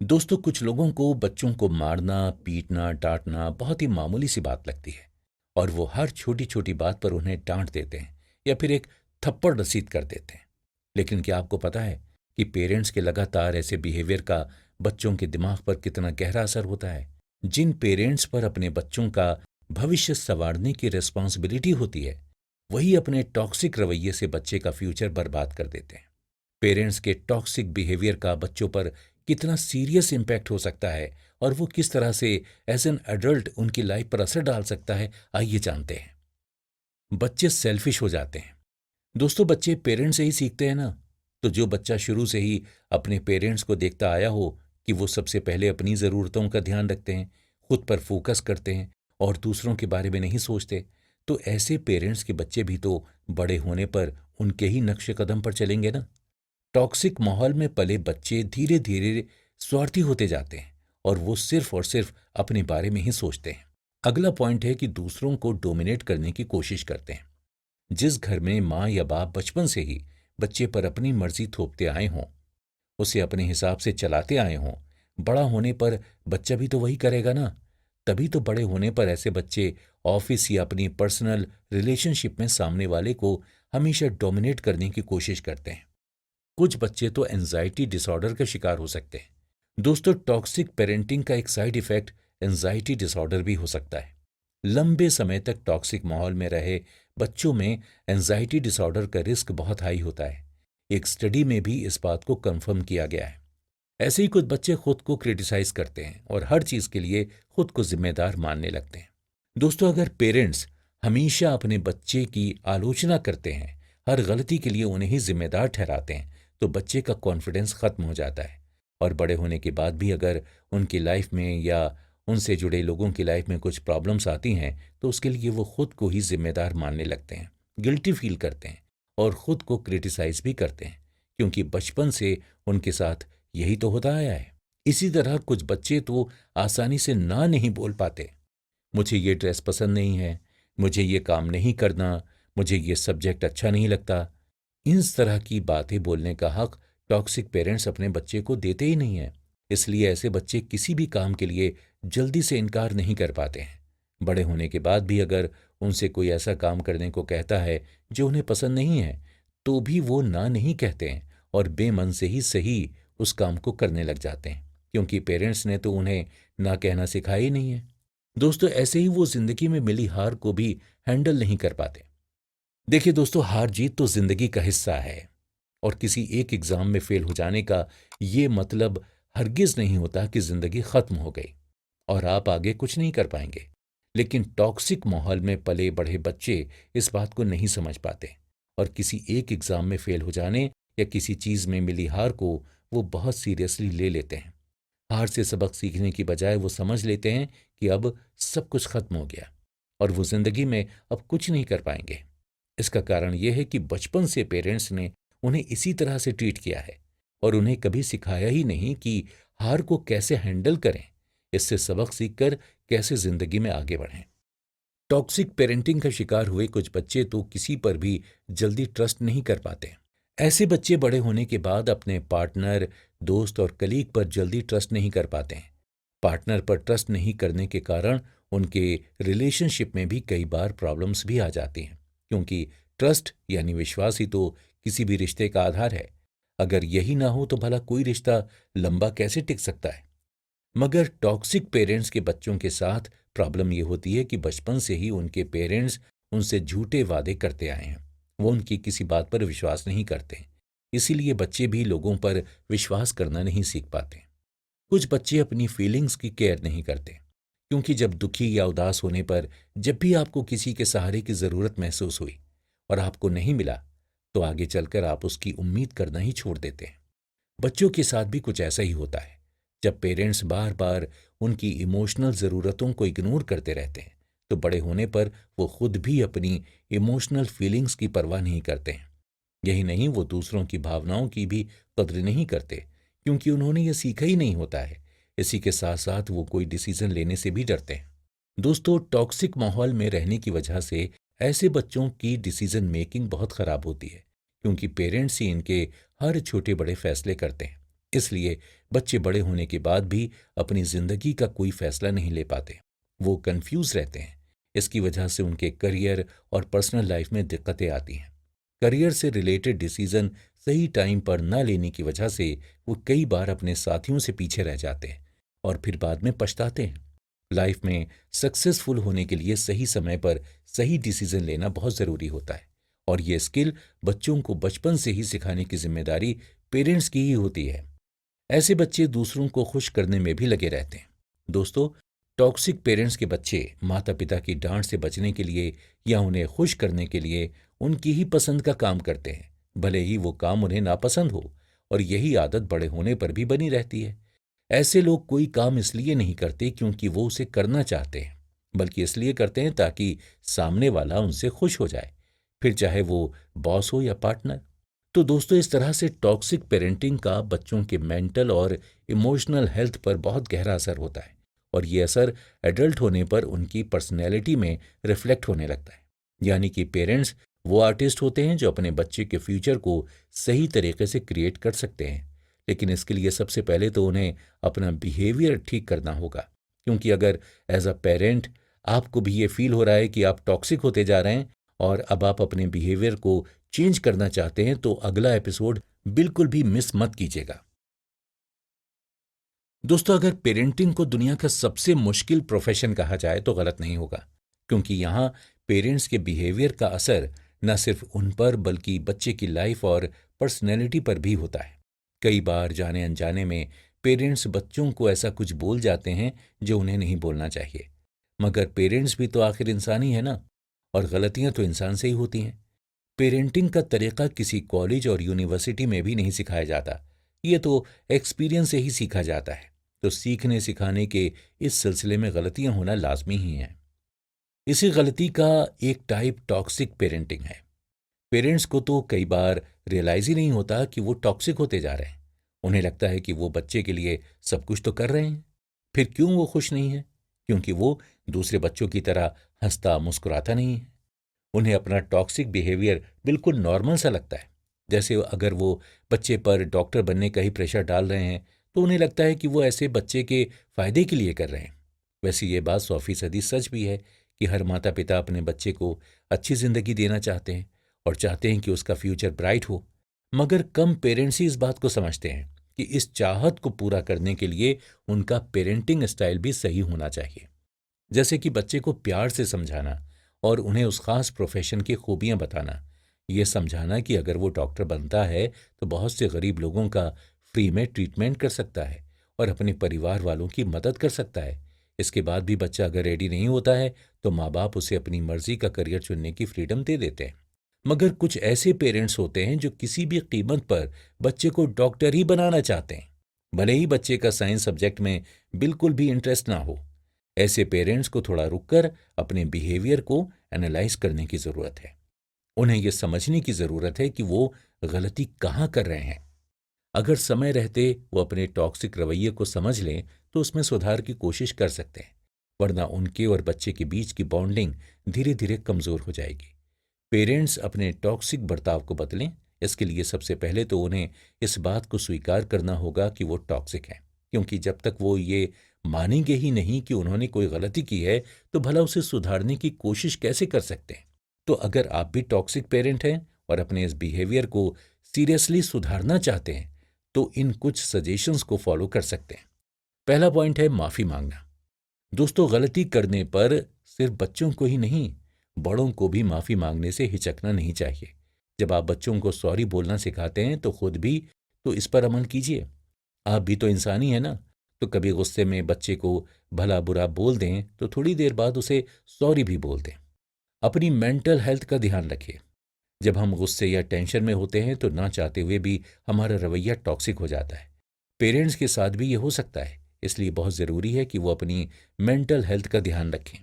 दोस्तों, कुछ लोगों को बच्चों को मारना, पीटना, डांटना बहुत ही मामूली सी बात लगती है और वो हर छोटी छोटी बात पर उन्हें डांट देते हैं या फिर एक थप्पड़ रसीद कर देते हैं। लेकिन क्या आपको पता है कि पेरेंट्स के लगातार ऐसे बिहेवियर का बच्चों के दिमाग पर कितना गहरा असर होता है। जिन पेरेंट्स पर अपने बच्चों का भविष्य संवारने की रिस्पॉन्सिबिलिटी होती है, वही अपने टॉक्सिक रवैये से बच्चे का फ्यूचर बर्बाद कर देते हैं। पेरेंट्स के टॉक्सिक बिहेवियर का बच्चों पर कितना सीरियस इम्पैक्ट हो सकता है और वो किस तरह से एज एन एडल्ट उनकी लाइफ पर असर डाल सकता है, आइए जानते हैं। बच्चे सेल्फिश हो जाते हैं। दोस्तों, बच्चे पेरेंट्स से ही सीखते हैं ना। तो जो बच्चा शुरू से ही अपने पेरेंट्स को देखता आया हो कि वो सबसे पहले अपनी ज़रूरतों का ध्यान रखते हैं, खुद पर फोकस करते हैं और दूसरों के बारे में नहीं सोचते, तो ऐसे पेरेंट्स के बच्चे भी तो बड़े होने पर उनके ही नक्शे कदम पर चलेंगे ना। टॉक्सिक माहौल में पले बच्चे धीरे धीरे स्वार्थी होते जाते हैं और वो सिर्फ और सिर्फ अपने बारे में ही सोचते हैं। अगला पॉइंट है कि दूसरों को डोमिनेट करने की कोशिश करते हैं। जिस घर में माँ या बाप बचपन से ही बच्चे पर अपनी मर्जी थोपते आए हों, उसे अपने हिसाब से चलाते आए हों, बड़ा होने पर बच्चा भी तो वही करेगा ना। तभी तो बड़े होने पर ऐसे बच्चे ऑफिस या अपनी पर्सनल रिलेशनशिप में सामने वाले को हमेशा डोमिनेट करने की कोशिश करते हैं। कुछ बच्चे तो एंजाइटी डिसऑर्डर का शिकार हो सकते हैं। दोस्तों, टॉक्सिक पेरेंटिंग का एक साइड इफेक्ट एंजाइटी डिसऑर्डर भी हो सकता है। लंबे समय तक टॉक्सिक माहौल में रहे बच्चों में एंजाइटी डिसऑर्डर का रिस्क बहुत हाई होता है। एक स्टडी में भी इस बात को कंफर्म किया गया है। ऐसे ही कुछ बच्चे खुद को क्रिटिसाइज करते हैं और हर चीज के लिए खुद को जिम्मेदार मानने लगते हैं। दोस्तों, अगर पेरेंट्स हमेशा अपने बच्चे की आलोचना करते हैं, हर गलती के लिए उन्हें ही जिम्मेदार ठहराते हैं, तो बच्चे का कॉन्फिडेंस खत्म हो जाता है और बड़े होने के बाद भी अगर उनकी लाइफ में या उनसे जुड़े लोगों की लाइफ में कुछ प्रॉब्लम्स आती हैं, तो उसके लिए वो खुद को ही जिम्मेदार मानने लगते हैं, गिल्टी फील करते हैं और खुद को क्रिटिसाइज भी करते हैं, क्योंकि बचपन से उनके साथ यही तो होता आया है। इसी तरह कुछ बच्चे तो आसानी से ना नहीं बोल पाते। मुझे ये ड्रेस पसंद नहीं है, मुझे ये काम नहीं करना, मुझे ये सब्जेक्ट अच्छा नहीं लगता। इस तरह की बातें बोलने का हक टॉक्सिक पेरेंट्स अपने बच्चे को देते ही नहीं हैं। इसलिए ऐसे बच्चे किसी भी काम के लिए जल्दी से इनकार नहीं कर पाते हैं। बड़े होने के बाद भी अगर उनसे कोई ऐसा काम करने को कहता है जो उन्हें पसंद नहीं है, तो भी वो ना नहीं कहते हैं और बेमन से ही सही उस काम को करने लग जाते हैं, क्योंकि पेरेंट्स ने तो उन्हें ना कहना सिखाया ही नहीं है। दोस्तों, ऐसे ही वो जिंदगी में मिली हार को भी हैंडल नहीं कर पाते। देखिए दोस्तों, हार जीत तो जिंदगी का हिस्सा है और किसी एक एग्जाम में फेल हो जाने का ये मतलब हरगिज नहीं होता कि जिंदगी खत्म हो गई और आप आगे कुछ नहीं कर पाएंगे। लेकिन टॉक्सिक माहौल में पले बढ़े बच्चे इस बात को नहीं समझ पाते और किसी एक एग्जाम में फेल हो जाने या किसी चीज में मिली हार को वो बहुत सीरियसली ले लेते हैं। हार से सबक सीखने की बजाय वो समझ लेते हैं कि अब सब कुछ खत्म हो गया और वो जिंदगी में अब कुछ नहीं कर पाएंगे। इसका कारण यह है कि बचपन से पेरेंट्स ने उन्हें इसी तरह से ट्रीट किया है और उन्हें कभी सिखाया ही नहीं कि हार को कैसे हैंडल करें, इससे सबक सीखकर कैसे जिंदगी में आगे बढ़ें। टॉक्सिक पेरेंटिंग का शिकार हुए कुछ बच्चे तो किसी पर भी जल्दी ट्रस्ट नहीं कर पाते। ऐसे बच्चे बड़े होने के बाद अपने पार्टनर, दोस्त और कलीग पर जल्दी ट्रस्ट नहीं कर पाते हैं। पार्टनर पर ट्रस्ट नहीं करने के कारण उनके रिलेशनशिप में भी कई बार प्रॉब्लम्स भी आ जाती हैं, क्योंकि ट्रस्ट यानी विश्वास ही तो किसी भी रिश्ते का आधार है। अगर यही ना हो तो भला कोई रिश्ता लंबा कैसे टिक सकता है। मगर टॉक्सिक पेरेंट्स के बच्चों के साथ प्रॉब्लम ये होती है कि बचपन से ही उनके पेरेंट्स उनसे झूठे वादे करते आए हैं। वो उनकी किसी बात पर विश्वास नहीं करते, इसीलिए बच्चे भी लोगों पर विश्वास करना नहीं सीख पाते। कुछ बच्चे अपनी फीलिंग्स की केयर नहीं करते, क्योंकि जब दुखी या उदास होने पर जब भी आपको किसी के सहारे की ज़रूरत महसूस हुई और आपको नहीं मिला, तो आगे चलकर आप उसकी उम्मीद करना ही छोड़ देते हैं। बच्चों के साथ भी कुछ ऐसा ही होता है। जब पेरेंट्स बार बार उनकी इमोशनल ज़रूरतों को इग्नोर करते रहते हैं, तो बड़े होने पर वो खुद भी अपनी इमोशनल फीलिंग्स की परवाह नहीं करते हैं। यही नहीं, वो दूसरों की भावनाओं की भी कद्र नहीं करते, क्योंकि उन्होंने ये सीखा ही नहीं होता है। इसी के साथ साथ वो कोई डिसीजन लेने से भी डरते हैं। दोस्तों, टॉक्सिक माहौल में रहने की वजह से ऐसे बच्चों की डिसीजन मेकिंग बहुत खराब होती है, क्योंकि पेरेंट्स ही इनके हर छोटे बड़े फैसले करते हैं। इसलिए बच्चे बड़े होने के बाद भी अपनी जिंदगी का कोई फैसला नहीं ले पाते। वो कंफ्यूज रहते हैं। इसकी वजह से उनके करियर और पर्सनल लाइफ में दिक्कतें आती हैं। करियर से रिलेटेड डिसीजन सही टाइम पर न लेने की वजह से वो कई बार अपने साथियों से पीछे रह जाते हैं और फिर बाद में पछताते हैं। लाइफ में सक्सेसफुल होने के लिए सही समय पर सही डिसीजन लेना बहुत ज़रूरी होता है और ये स्किल बच्चों को बचपन से ही सिखाने की जिम्मेदारी पेरेंट्स की ही होती है। ऐसे बच्चे दूसरों को खुश करने में भी लगे रहते हैं। दोस्तों, टॉक्सिक पेरेंट्स के बच्चे माता पिता की डांट से बचने के लिए या उन्हें खुश करने के लिए उनकी ही पसंद का काम करते हैं, भले ही वो काम उन्हें नापसंद हो, और यही आदत बड़े होने पर भी बनी रहती है। ऐसे लोग कोई काम इसलिए नहीं करते क्योंकि वो उसे करना चाहते हैं, बल्कि इसलिए करते हैं ताकि सामने वाला उनसे खुश हो जाए, फिर चाहे वो बॉस हो या पार्टनर। तो दोस्तों, इस तरह से टॉक्सिक पेरेंटिंग का बच्चों के मेंटल और इमोशनल हेल्थ पर बहुत गहरा असर होता है और ये असर एडल्ट होने पर उनकी पर्सनैलिटी में रिफ्लेक्ट होने लगता है। यानी कि पेरेंट्स वो आर्टिस्ट होते हैं जो अपने बच्चे के फ्यूचर को सही तरीके से क्रिएट कर सकते हैं, लेकिन इसके लिए सबसे पहले तो उन्हें अपना बिहेवियर ठीक करना होगा। क्योंकि अगर एज अ पेरेंट आपको भी ये फील हो रहा है कि आप टॉक्सिक होते जा रहे हैं और अब आप अपने बिहेवियर को चेंज करना चाहते हैं, तो अगला एपिसोड बिल्कुल भी मिस मत कीजिएगा। दोस्तों, अगर पेरेंटिंग को दुनिया का सबसे मुश्किल प्रोफेशन कहा जाए तो गलत नहीं होगा, क्योंकि यहाँ पेरेंट्स के बिहेवियर का असर न सिर्फ उन पर बल्कि बच्चे की लाइफ और पर्सनैलिटी पर भी होता है। कई बार जाने अनजाने में पेरेंट्स बच्चों को ऐसा कुछ बोल जाते हैं जो उन्हें नहीं बोलना चाहिए। मगर पेरेंट्स भी तो आखिर इंसान ही है ना, और गलतियां तो इंसान से ही होती हैं। पेरेंटिंग का तरीका किसी कॉलेज और यूनिवर्सिटी में भी नहीं सिखाया जाता, ये तो एक्सपीरियंस से ही सीखा जाता है। तो सीखने सिखाने के इस सिलसिले में गलतियां होना लाजमी ही हैं। इसी गलती का एक टाइप टॉक्सिक पेरेंटिंग है। पेरेंट्स को तो कई बार रियलाइज ही नहीं होता कि वो टॉक्सिक होते जा रहे हैं। उन्हें लगता है कि वो बच्चे के लिए सब कुछ तो कर रहे हैं, फिर क्यों वो खुश नहीं है? क्योंकि वो दूसरे बच्चों की तरह हंसता मुस्कुराता नहीं है। उन्हें अपना टॉक्सिक बिहेवियर बिल्कुल नॉर्मल सा लगता है। जैसे अगर वो बच्चे पर डॉक्टर बनने का ही प्रेशर डाल रहे हैं, तो उन्हें लगता है कि वो ऐसे बच्चे के फायदे के लिए कर रहे हैं। वैसे ये बात 100% सच भी है कि हर माता पिता अपने बच्चे को अच्छी जिंदगी देना चाहते हैं और चाहते हैं कि उसका फ्यूचर ब्राइट हो। मगर कम पेरेंट्स ही इस बात को समझते हैं कि इस चाहत को पूरा करने के लिए उनका पेरेंटिंग स्टाइल भी सही होना चाहिए। जैसे कि बच्चे को प्यार से समझाना और उन्हें उस खास प्रोफेशन की खूबियां बताना, ये समझाना कि अगर वो डॉक्टर बनता है तो बहुत से गरीब लोगों का फ्री में ट्रीटमेंट कर सकता है और अपने परिवार वालों की मदद कर सकता है। इसके बाद भी बच्चा अगर रेडी नहीं होता है तो माँ बाप उसे अपनी मर्जी का करियर चुनने की फ्रीडम दे देते हैं। मगर कुछ ऐसे पेरेंट्स होते हैं जो किसी भी कीमत पर बच्चे को डॉक्टर ही बनाना चाहते हैं, भले ही बच्चे का साइंस सब्जेक्ट में बिल्कुल भी इंटरेस्ट ना हो। ऐसे पेरेंट्स को थोड़ा रुककर अपने बिहेवियर को एनालाइज करने की जरूरत है। उन्हें यह समझने की जरूरत है कि वो गलती कहाँ कर रहे हैं। अगर समय रहते वो अपने टॉक्सिक रवैये को समझ लें तो उसमें सुधार की कोशिश कर सकते हैं, वरना उनके और बच्चे के बीच की बॉन्डिंग धीरे धीरे कमजोर हो जाएगी। पेरेंट्स अपने टॉक्सिक बर्ताव को बदलें, इसके लिए सबसे पहले तो उन्हें इस बात को स्वीकार करना होगा कि वो टॉक्सिक हैं, क्योंकि जब तक वो ये मानेंगे ही नहीं कि उन्होंने कोई गलती की है तो भला उसे सुधारने की कोशिश कैसे कर सकते हैं। तो अगर आप भी टॉक्सिक पेरेंट हैं और अपने इस बिहेवियर को सीरियसली सुधारना चाहते हैं तो इन कुछ सजेशंस को फॉलो कर सकते हैं। पहला पॉइंट है माफी मांगना। दोस्तों, गलती करने पर सिर्फ बच्चों को ही नहीं, बड़ों को भी माफी मांगने से हिचकना नहीं चाहिए। जब आप बच्चों को सॉरी बोलना सिखाते हैं तो खुद भी तो इस पर अमल कीजिए। आप भी तो इंसान ही है ना, तो कभी गुस्से में बच्चे को भला बुरा बोल दें तो थोड़ी देर बाद उसे सॉरी भी बोल दें। अपनी मेंटल हेल्थ का ध्यान रखिए। जब हम गुस्से या टेंशन में होते हैं तो ना चाहते हुए भी हमारा रवैया टॉक्सिक हो जाता है। पेरेंट्स के साथ भी ये हो सकता है, इसलिए बहुत ज़रूरी है कि वो अपनी मेंटल हेल्थ का ध्यान रखें।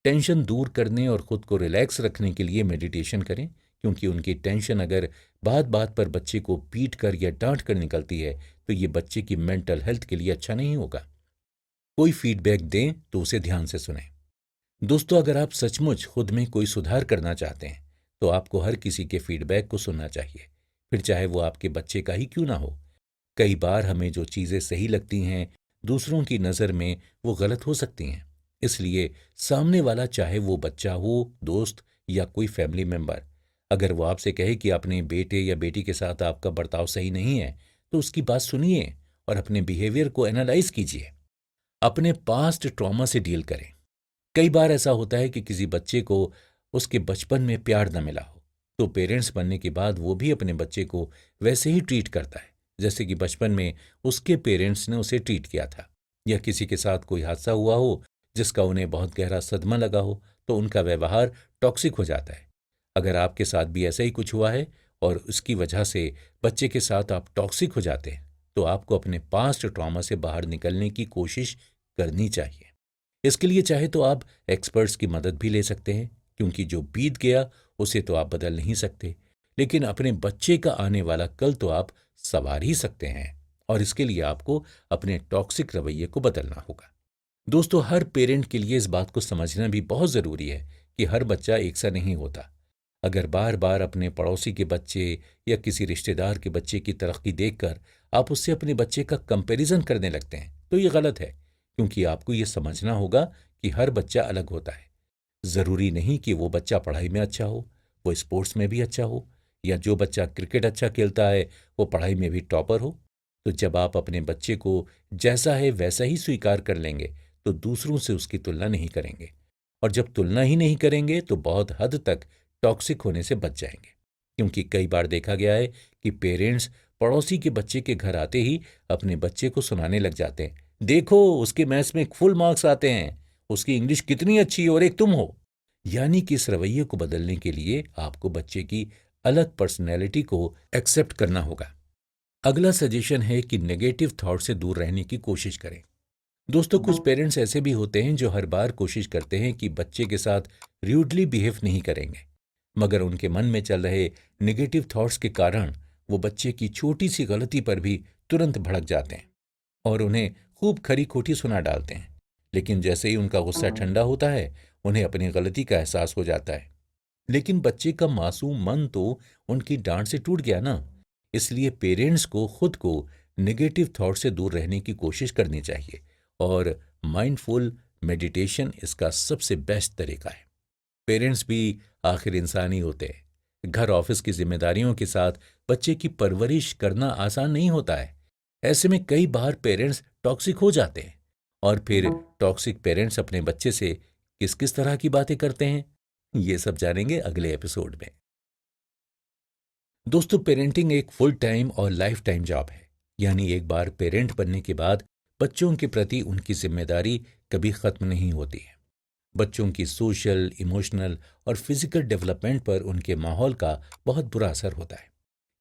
टेंशन दूर करने और खुद को रिलैक्स रखने के लिए मेडिटेशन करें, क्योंकि उनकी टेंशन अगर बात बात पर बच्चे को पीट कर या डांट कर निकलती है तो ये बच्चे की मेंटल हेल्थ के लिए अच्छा नहीं होगा। कोई फीडबैक दें तो उसे ध्यान से सुनें। दोस्तों, अगर आप सचमुच खुद में कोई सुधार करना चाहते हैं तो आपको हर किसी के फीडबैक को सुनना चाहिए, फिर चाहे वो आपके बच्चे का ही क्यों ना हो। कई बार हमें जो चीज़ें सही लगती हैं दूसरों की नज़र में वो गलत हो सकती हैं। इसलिए सामने वाला, चाहे वो बच्चा हो, दोस्त या कोई फैमिली मेंबर, अगर वो आपसे कहे कि अपने बेटे या बेटी के साथ आपका बर्ताव सही नहीं है, तो उसकी बात सुनिए और अपने बिहेवियर को एनालाइज कीजिए। अपने पास्ट ट्रॉमा से डील करें। कई बार ऐसा होता है कि किसी बच्चे को उसके बचपन में प्यार न मिला हो, तो पेरेंट्स बनने के बाद वो भी अपने बच्चे को वैसे ही ट्रीट करता है जैसे कि बचपन में उसके पेरेंट्स ने उसे ट्रीट किया था। या किसी के साथ कोई हादसा हुआ हो जिसका उन्हें बहुत गहरा सदमा लगा हो, तो उनका व्यवहार टॉक्सिक हो जाता है। अगर आपके साथ भी ऐसा ही कुछ हुआ है और उसकी वजह से बच्चे के साथ आप टॉक्सिक हो जाते हैं, तो आपको अपने पास्ट ट्रॉमा से बाहर निकलने की कोशिश करनी चाहिए। इसके लिए चाहे तो आप एक्सपर्ट्स की मदद भी ले सकते हैं, क्योंकि जो बीत गया उसे तो आप बदल नहीं सकते, लेकिन अपने बच्चे का आने वाला कल तो आप संवार ही सकते हैं। और इसके लिए आपको अपने टॉक्सिक रवैये को बदलना होगा। दोस्तों, हर पेरेंट के लिए इस बात को समझना भी बहुत जरूरी है कि हर बच्चा एक सा नहीं होता। अगर बार बार अपने पड़ोसी के बच्चे या किसी रिश्तेदार के बच्चे की तरक्की देखकर आप उससे अपने बच्चे का कंपैरिजन करने लगते हैं, तो ये गलत है, क्योंकि आपको ये समझना होगा कि हर बच्चा अलग होता है। जरूरी नहीं कि वो बच्चा पढ़ाई में अच्छा हो, वो स्पोर्ट्स में भी अच्छा हो, या जो बच्चा क्रिकेट अच्छा खेलता है वो पढ़ाई में भी टॉपर हो। तो जब आप अपने बच्चे को जैसा है वैसा ही स्वीकार कर लेंगे, तो दूसरों से उसकी तुलना नहीं करेंगे। और जब तुलना ही नहीं करेंगे तो बहुत हद तक टॉक्सिक होने से बच जाएंगे। क्योंकि कई बार देखा गया है कि पेरेंट्स पड़ोसी के बच्चे के घर आते ही अपने बच्चे को सुनाने लग जाते हैं, देखो उसके मैथ्स में फुल मार्क्स आते हैं, उसकी इंग्लिश कितनी अच्छी और एक तुम हो। यानी कि इस रवैये को बदलने के लिए आपको बच्चे की अलग पर्सनैलिटी को एक्सेप्ट करना होगा। अगला सजेशन है कि नेगेटिव थॉट से दूर रहने की कोशिश करें। दोस्तों, कुछ पेरेंट्स ऐसे भी होते हैं जो हर बार कोशिश करते हैं कि बच्चे के साथ र्यूडली बिहेव नहीं करेंगे, मगर उनके मन में चल रहे नेगेटिव थॉट्स के कारण वो बच्चे की छोटी सी गलती पर भी तुरंत भड़क जाते हैं और उन्हें खूब खरी खोटी सुना डालते हैं। लेकिन जैसे ही उनका गुस्सा ठंडा होता है, उन्हें अपनी गलती का एहसास हो जाता है। लेकिन बच्चे का मासूम मन तो उनकी डांट से टूट गया ना। इसलिए पेरेंट्स को खुद को नेगेटिव थॉट से दूर रहने की कोशिश करनी चाहिए, और माइंडफुल मेडिटेशन इसका सबसे बेस्ट तरीका है। पेरेंट्स भी आखिर इंसान ही होते हैं। घर ऑफिस की जिम्मेदारियों के साथ बच्चे की परवरिश करना आसान नहीं होता है। ऐसे में कई बार पेरेंट्स टॉक्सिक हो जाते हैं। और फिर टॉक्सिक पेरेंट्स अपने बच्चे से किस किस तरह की बातें करते हैं, ये सब जानेंगे अगले एपिसोड में। दोस्तों, पेरेंटिंग एक फुल टाइम और लाइफ टाइम जॉब है। यानी एक बार पेरेंट बनने के बाद बच्चों के प्रति उनकी जिम्मेदारी कभी खत्म नहीं होती है। बच्चों की सोशल, इमोशनल और फिजिकल डेवलपमेंट पर उनके माहौल का बहुत बुरा असर होता है।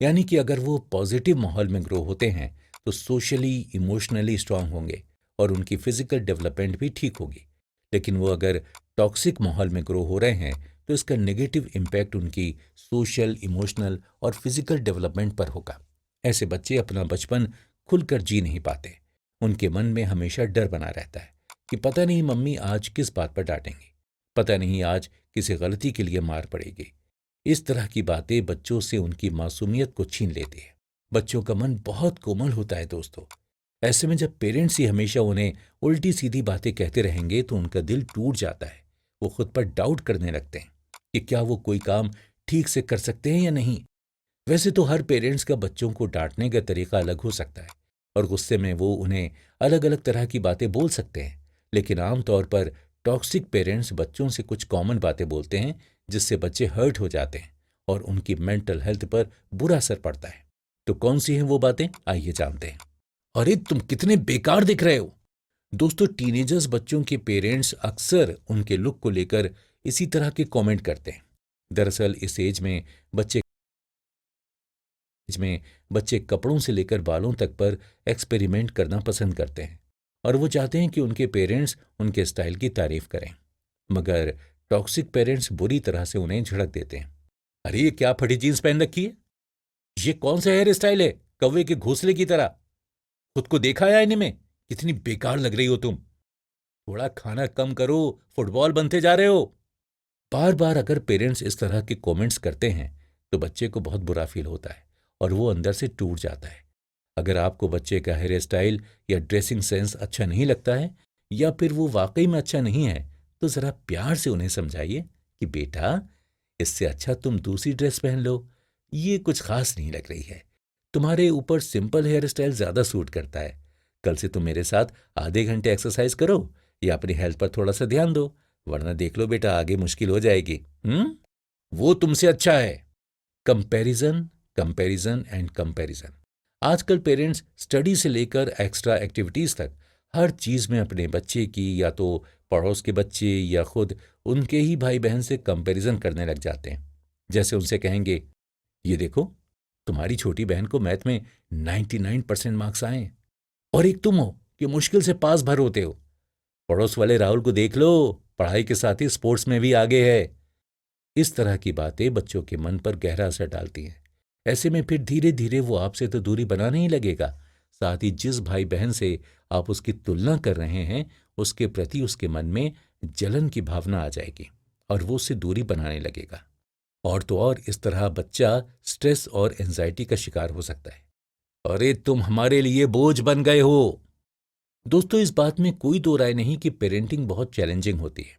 यानी कि अगर वो पॉजिटिव माहौल में ग्रो होते हैं तो सोशली, इमोशनली स्ट्रांग होंगे और उनकी फिजिकल डेवलपमेंट भी ठीक होगी। लेकिन वो अगर टॉक्सिक माहौल में ग्रो हो रहे हैं तो इसका नेगेटिव इम्पैक्ट उनकी सोशल, इमोशनल और फिजिकल डेवलपमेंट पर होगा। ऐसे बच्चे अपना बचपन खुलकर जी नहीं पाते। उनके मन में हमेशा डर बना रहता है कि पता नहीं मम्मी आज किस बात पर डांटेंगी, पता नहीं आज किसी गलती के लिए मार पड़ेगी। इस तरह की बातें बच्चों से उनकी मासूमियत को छीन लेती है। बच्चों का मन बहुत कोमल होता है दोस्तों। ऐसे में जब पेरेंट्स ही हमेशा उन्हें उल्टी सीधी बातें कहते रहेंगे तो उनका दिल टूट जाता है। वो खुद पर डाउट करने लगते हैं कि क्या वो कोई काम ठीक से कर सकते हैं या नहीं। वैसे तो हर पेरेंट्स का बच्चों को डांटने का तरीका अलग हो सकता है और गुस्से में वो उन्हें अलग अलग तरह की बातें बोल सकते हैं। लेकिन आमतौर पर टॉक्सिक पेरेंट्स बच्चों से कुछ कॉमन बातें बोलते हैं जिससे बच्चे हर्ट हो जाते हैं और उनकी मेंटल हेल्थ पर बुरा असर पड़ता है। तो कौन सी हैं वो बातें, आइए जानते हैं। अरे तुम कितने बेकार दिख रहे हो। दोस्तों, टीनेजर्स बच्चों के पेरेंट्स अक्सर उनके लुक को लेकर इसी तरह के कमेंट करते हैं। दरअसल इस एज में बच्चे कपड़ों से लेकर बालों तक पर एक्सपेरिमेंट करना पसंद करते हैं और वो चाहते हैं कि उनके पेरेंट्स उनके स्टाइल की तारीफ करें। मगर टॉक्सिक पेरेंट्स बुरी तरह से उन्हें झिड़क देते हैं। अरे ये क्या फटी जीन्स पहन रखी है, ये कौन सा हेयर स्टाइल है, कौवे के घोंसले की तरह। खुद को देखा है आईने में, कितनी बेकार लग रही हो तुम। थोड़ा खाना कम करो, फुटबॉल बनते जा रहे हो। बार बार अगर पेरेंट्स इस तरह के कमेंट्स करते हैं तो बच्चे को बहुत बुरा फील होता है और वो अंदर से टूट जाता है। अगर आपको बच्चे का हेयर स्टाइल या ड्रेसिंग सेंस अच्छा नहीं लगता है या फिर वो वाकई में अच्छा नहीं है, तो जरा प्यार से उन्हें समझाइए कि बेटा, इससे अच्छा तुम दूसरी ड्रेस पहन लो, ये कुछ खास नहीं लग रही है, तुम्हारे ऊपर सिंपल हेयर स्टाइल ज्यादा सूट करता है। कल से तुम मेरे साथ आधे घंटे एक्सरसाइज करो या अपनी हेल्थ पर थोड़ा सा ध्यान दो, वरना देख लो बेटा आगे मुश्किल हो जाएगी। वो तुमसे अच्छा है। Comparison, comparison and comparison. आजकल पेरेंट्स स्टडी से लेकर एक्स्ट्रा एक्टिविटीज तक हर चीज में अपने बच्चे की या तो पड़ोस के बच्चे या खुद उनके ही भाई बहन से कंपैरिजन करने लग जाते हैं। जैसे उनसे कहेंगे, ये देखो तुम्हारी छोटी बहन को मैथ में 99% मार्क्स आए और एक तुम हो कि मुश्किल से पास भर होते हो। पड़ोस वाले राहुल को देख लो, पढ़ाई के साथ ही स्पोर्ट्स में भी आगे है। इस तरह की बातें बच्चों के मन पर गहरा असर डालती हैं। ऐसे में फिर धीरे धीरे वो आपसे तो दूरी बनाने ही लगेगा, साथ ही जिस भाई बहन से आप उसकी तुलना कर रहे हैं उसके प्रति उसके मन में जलन की भावना आ जाएगी और वो उससे दूरी बनाने लगेगा। और तो और इस तरह बच्चा स्ट्रेस और एंजाइटी का शिकार हो सकता है। अरे तुम हमारे लिए बोझ बन गए हो। दोस्तों, इस बात में कोई दो राय नहीं कि पेरेंटिंग बहुत चैलेंजिंग होती है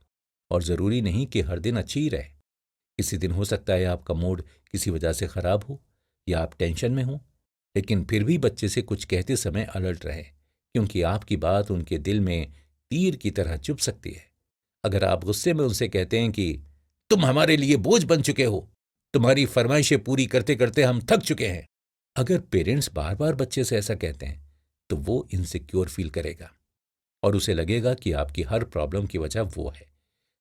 और जरूरी नहीं कि हर दिन अच्छी ही रहे। किसी दिन हो सकता है आपका मूड किसी वजह से खराब हो या आप टेंशन में हो, लेकिन फिर भी बच्चे से कुछ कहते समय अलर्ट रहे, क्योंकि आपकी बात उनके दिल में तीर की तरह चुभ सकती है। अगर आप गुस्से में उनसे कहते हैं कि तुम हमारे लिए बोझ बन चुके हो, तुम्हारी फरमाइशें पूरी करते करते हम थक चुके हैं। अगर पेरेंट्स बार बार बच्चे से ऐसा कहते हैं तो वो इनसिक्योर फील करेगा और उसे लगेगा कि आपकी हर प्रॉब्लम की वजह वो है।